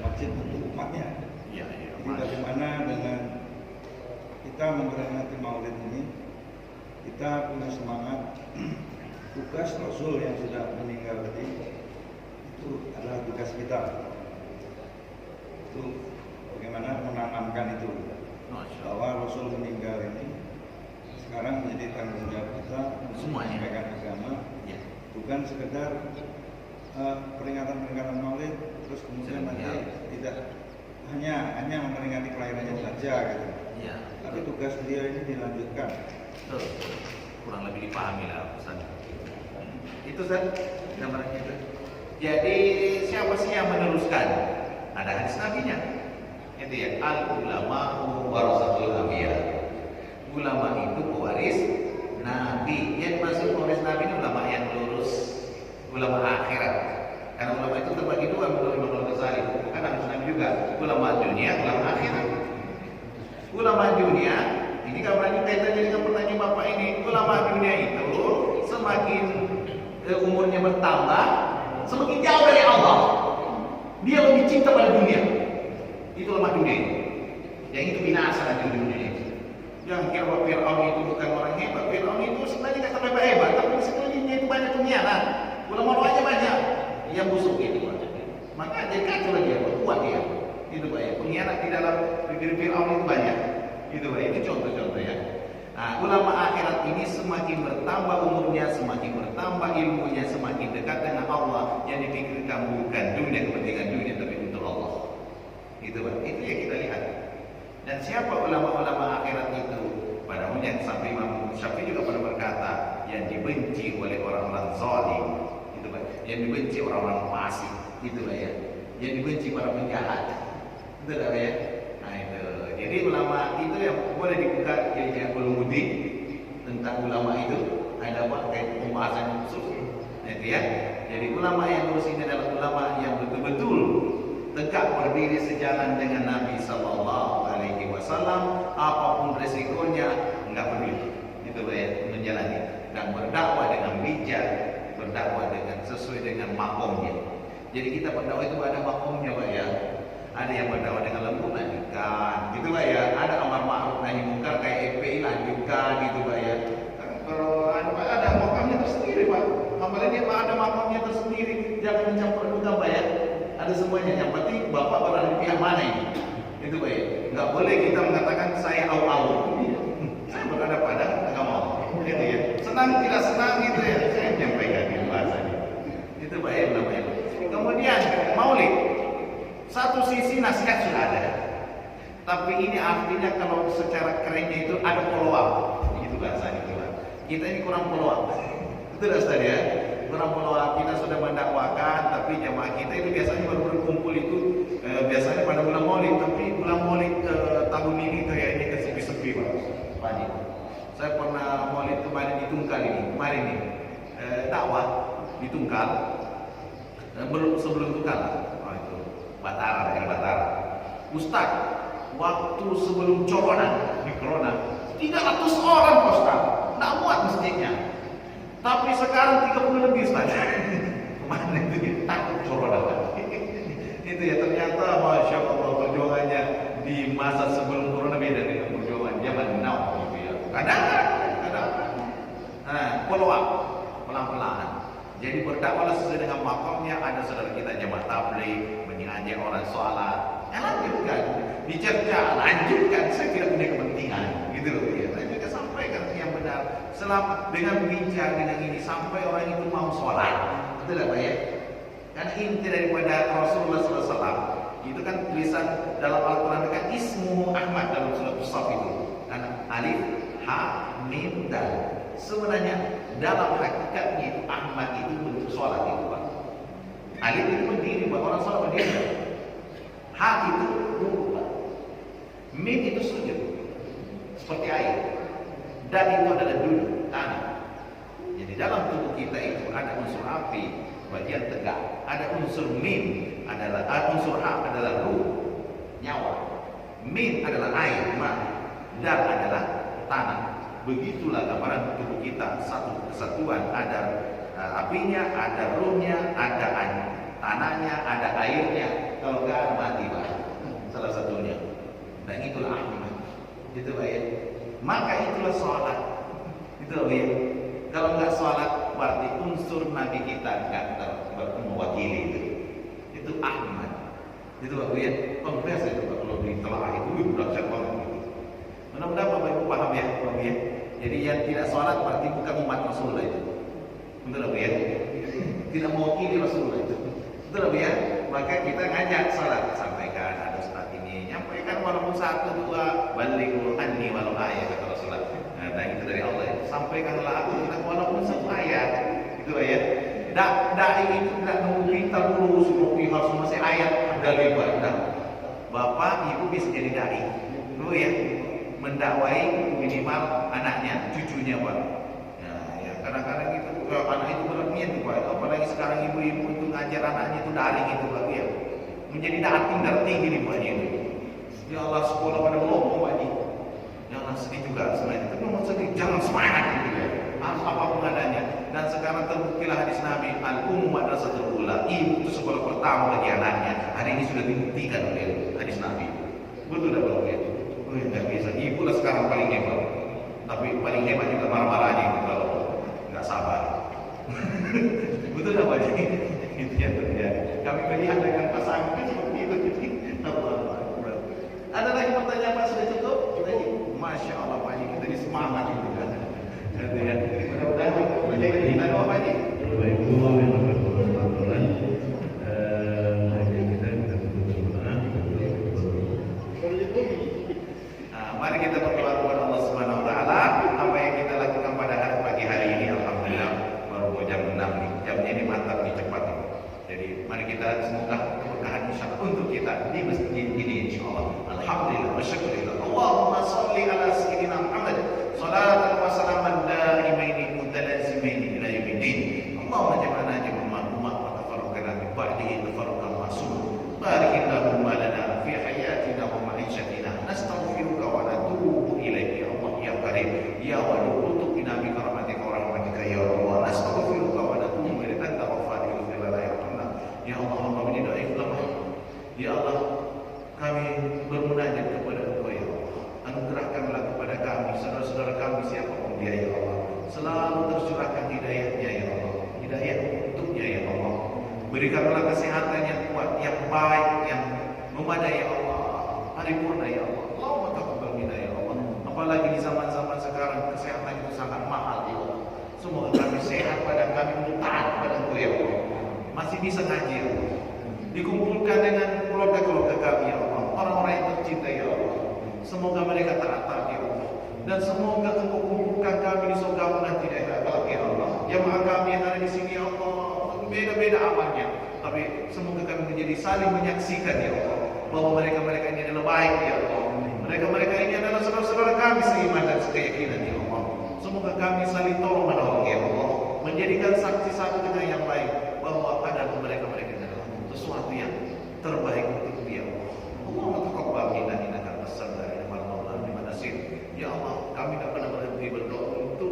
wajib untuk umatnya. Iya, iya. Jadi bagaimana dengan kita memperingati Maulid ini, kita punya semangat tugas Rasul yang sudah meninggal tadi itu adalah tugas kita. Itu bagaimana menanamkan itu Masya Allah. bahwa Rasul meninggal ini sekarang menjadi tanggung jawab kita untuk Semuanya. menyampaikan agama, Ya. bukan sekedar peringatan Maulid terus kemudian nanti tidak hanya memperingati kelahirannya saja gitu. Iya. Tapi tugas beliau ini dilanjutkan. Betul. Kurang lebih dipahami lah Ustaz. Itu Ustaz, gambarannya itu. Jadi siapa sih yang meneruskan? Ada hadis nabinya. Itu ya, al ulama warasatul anbiya. Ulama itu pewaris nabi. Yang masuk pewaris nabi ini ulama yang lurus, ulama akhirat. Karena ulama itu terbagi dua menurut Imam Al-Ghazali. Bukan harus nabi juga. Ulama dunia, ulama akhirat. Ulama dunia, ini gambarannya kaitannya dengan pertanyaan Bapak ini. Ulama dunia itu semakin umurnya bertambah, semakin jauh dari Allah. Dia lebih cinta pada dunia. Itu ulama dunia. Yang itu binasa nanti di dunia ini. Yang kira bahwa Fir'aun itu bukan orang hebat. Fir'aun itu sebenarnya tidak sampai hebat, tapi di sekelilingnya itu banyak pengkhianat. Ulama doanya banyak. Yang busuk itu Pak. Maka jadi kacau dia, kuat dia. Itu Pak ya. Pengkhianat di dalam diri Fir'aun itu banyak. Itu Pak. Itu contoh-contoh ya. Nah, ulama akhirat ini semakin bertambah umurnya, semakin bertambah ilmunya, semakin dekat dengan Allah. Yang dipikirkan bukan dunia, kepentingan dunia, tapi untuk Allah. Itu Pak. Itu yang kita lihat. Dan siapa ulama-ulama akhirat itu? Pada umumnya sampai Imam Syafi'i juga pernah berkata, yang dibenci oleh orang-orang zalim. Itu Pak. Yang dibenci orang-orang fasik. Itu Pak ya. Yang dibenci para penjahat. Itu Pak ya. Nah itu. Jadi ulama itu yang boleh dibuka yang Ulumuddin tentang ulama itu. Ada apa? Kayak pembahasan khusus. Itu ya. Jadi ulama yang lurus ini adalah ulama yang betul-betul tegak berdiri sejalan dengan Nabi Sallallahu Alaihi Wasallam, apapun resikonya enggak peduli. Itu ya, menjalani dan berdakwah dengan bijak, berdakwah dengan sesuai dengan makomnya. Jadi kita berdakwah itu ada makomnya Pak ya. Ada yang berdakwah dengan lembut lanjutkan, gitu Pak ya. Ada amar ma'ruf nahi munkar kayak FPI lanjutkan, gitu Pak ya. Kalau ada makomnya tersendiri Pak. Kemarin dia ada makomnya tersendiri, jangan mencampur juga Pak ya. Ada semuanya, yang penting Bapak berada di pihak mana ini? Itu Pak ya. Enggak boleh kita mengatakan saya au-au. Saya berada pada agama Allah. Gitu ya. Senang tidak senang gitu ya. Saya menyampaikan di bahasanya. Itu Pak ya namanya. Kemudian Maulid. Satu sisi nasihat sudah ada. Tapi ini artinya kalau secara kerennya itu ada follow up. Itu bahasanya itu Pak. Kita ini kurang follow up. Itu Ustaz ya. Kurang follow up, kita sudah mendakwakan, tapi jamaah kita itu biasanya baru berkumpul itu biasanya pada bulan Maulid, tapi bulan Maulid tahun ini kayaknya kesepi-sepi Pak. Saya pernah Maulid kemarin di Tungkal kemarin ini dakwah di Tungkal, sebelum Tungkal, itu Batara, daerah Batara. Ustaz, waktu sebelum Corona, 300 orang Ustaz. Nggak muat masjidnya. Tapi sekarang 30 lebih Ustaz. Kemana itu ya? Takut corona. Itu ya, ternyata Masya Allah perjuangannya di masa sebelum corona beda dengan perjuangan zaman now gitu ya. Kadang-kadang follow up pelan-pelan. Jadi berdakwahlah sesuai dengan makamnya. Ada saudara kita jemaah tabligh mengajak orang sholat, lanjutkan, dicerca, lanjutkan. Saya tidak punya kepentingan, gitu loh ya. Saya juga sampaikan yang benar. Selama dengan bincang dengan ini sampai orang itu mau sholat, betul tak ya? Karena inti daripada Rasulullah SAW itu kan tulisan dalam Al-Quran kan ismu Ahmad dalam surat As-Saff itu. Karena alif, ha, mim, dal. Sebenarnya dalam hakikatnya itu Ahmad itu bentuk sholat itu Pak. Alif itu berdiri, buat orang sholat berdiri. Ha itu ruku Pak. Mim itu sujud seperti air. Dan itu adalah duduk, tanah. Jadi dalam tubuh kita itu ada unsur api, bagian tegak. Ada unsur mim, unsur ha adalah ruh, nyawa. Mim adalah air, mati. Dan adalah tanah. Begitulah gambaran tubuh kita, satu kesatuan. Ada apinya, ada ruhnya, ada tanahnya, ada airnya. Kalau enggak mati Pak, salah satunya. Dan itulah Ahmad. Itu Pak ya. Maka itulah sholat. Itu Pak ya. Kalau enggak sholat berarti unsur Nabi kita enggak mewakili itu. Itu Ahmad. Itu Pak ya. Konfes itu Pak, kalau ditelaah itu udah dahsyat banget gitu. Mudah-mudahan Bapak Ibu paham ya Pak ya. Jadi yang tidak sholat berarti bukan umat Rasulullah itu. Betul Pak ya? Tidak mewakili Rasulullah itu. Betul ya? Maka kita ngajak sholat, sampaikan ada Ustaz ini, nyampaikan walaupun 1, 2, balighu anni walau ayat kata Rasulullah. Nah itu dari Allah ya. Sampaikanlah aku walaupun 1 ayat. Itu ya. Dai itu tidak nunggu kita dulu suruh harus masih ayat dari ibadah. Bapak Ibu bisa jadi dai. Dulu ya. Mendakwai minimal anaknya, cucunya Pak. Ya kadang-kadang itu anak itu berlebihan tuh Pak. Apalagi sekarang ibu-ibu itu ngajar anaknya itu daring itu Pak ya. Menjadi dating tinggi nih Pak ini. Ya Allah sekolah pada lompong Pak ini. Ya Allah sedih juga sebenarnya. Tapi mau sedih jangan semangat gitu ya. Harus apapun adanya. Dan sekarang terbuktilah hadis Nabi al-ummu madrasatul ula. Ibu itu sekolah pertama bagi anaknya. Hari ini sudah dibuktikan oleh hadis Nabi. Betul tak Pak ya? Nggak bisa, ibu lah sekarang paling hebat. Tapi paling hebat juga marah-marahnya itu kalau nggak sabar. Betul tak Pak? Itu yang terjadi. Kami melihat dengan pasangan seperti itu. Ada lagi pertanyaan Pak? Sudah cukup? Masya Allah Pak, kita ini semangat itu kan. Mudah-mudahan ada apa Pak? Bapak Ibu yang berkenan, mari kita berdoa kepada Allah Subhanahu wa taala. Apa yang kita lakukan pada pagi hari ini alhamdulillah baru jam 6 nih. Jamnya ini mantap nih, cepat nih. Jadi mari kita semoga keberkahan insyaallah untuk kita di masjid ini insyaallah. Alhamdulillah wa syukurillah. Allahumma shalli ala sayyidina Muhammad salatan wa salaman daimaini mutalazimaini ila yaumiddin. Allahumma jama'na jama'an ummah wa tafarraqna min ba'dihi tafarruqan ma'sum. Barik Allahumma lana fi hayatina wa ma'ishatina. Nastaghfiruka wa natubu ilaika ya Allah ya Karim ya Wadud utubina bi rahmatika wa rahmatika ya Allah. Nastaghfiruka wa natubu ilaika anta ghafurur rahim ya Allah. Hamba ini dhaif lemah ya Allah, kami bermunajat kepada Engkau ya Allah. Anugerahkanlah kepada kami saudara-saudara kami siapapun dia ya Allah, selalu tercurahkan hidayahnya ya Allah, hidayah untuknya ya Allah. Berikanlah kesehatan yang kuat, yang baik, yang memadai ya Allah, paripurna ya Allah. Allahumma taqabbal minna ya Allah. Apalagi di zaman-zaman sekarang kesehatan itu sangat mahal ya Allah. Semoga kami sehat pada kami taat pada Engkau ya Allah. Masih bisa ngaji ya Allah. Dikumpulkan dengan keluarga-keluarga kami ya Allah, orang-orang yang tercinta ya Allah. Semoga mereka taat ya Allah. Dan semoga Engkau kumpulkan kami di surga nanti di akhirat ya Allah. Jemaah kami yang ada di sini ya Allah, beda-beda amalnya, tapi semoga kami menjadi saling menyaksikan ya Allah bahwa mereka-mereka ini adalah baik ya Allah. Mereka-mereka ini adalah saudara-saudara kami seiman dan sekeyakinan ya Allah. Semoga kami saling tolong menolong ya Allah, menjadikan saksi satu dengan yang lain bahwa ada mereka-mereka ini adalah sesuatu yang terbaik untuk dia Allah. Allahumma taqabbal minna innaka antas samiul alim wa tub alaina ya Allah. Kami tak pernah berhenti berdoa untuk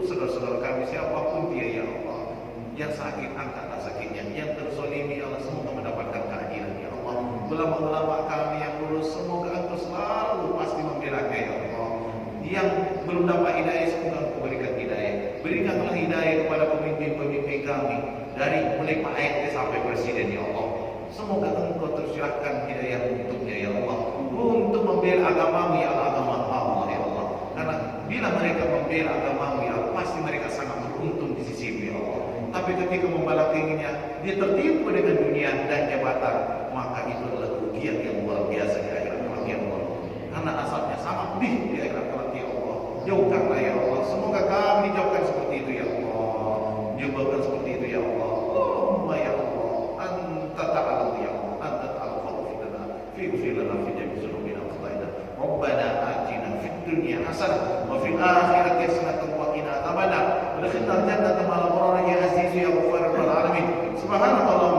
kami dari mulai Pak RT sampai Presiden ya Allah. Semoga Engkau tercurahkan hidayah untuknya ya Allah, untuk membela agamamu ya agama Allah ya Allah. Karena bila mereka membela agamamu ya Allah, pasti mereka sangat beruntung di sisimu ya Allah. Tapi ketika membelakanginya, dia tertipu dengan dunia dan jabatan, maka itu adalah kerugian yang luar biasa di akhirat kelak ya Allah. Karena asapnya sangat pedih di akhirat kelak ya Allah. Jauhkanlah ya Allah. Semoga kami dijauhkan seperti itu ya Allah. Jauhkan seperti itu ya Allah. Allahumma ya Allah. Anta ta'ala ya Allah. Anta ta'ala fadfidana. Fi'ufilana fi jami zulumina qadaina. Rabbana atina fid dunya hasanah wa fil akhirati hasanah wa qina adzabannar. Wa adkhilna al-jannata ma'al abrar ya aziz ya ghafar ya alamin. Subhanallah.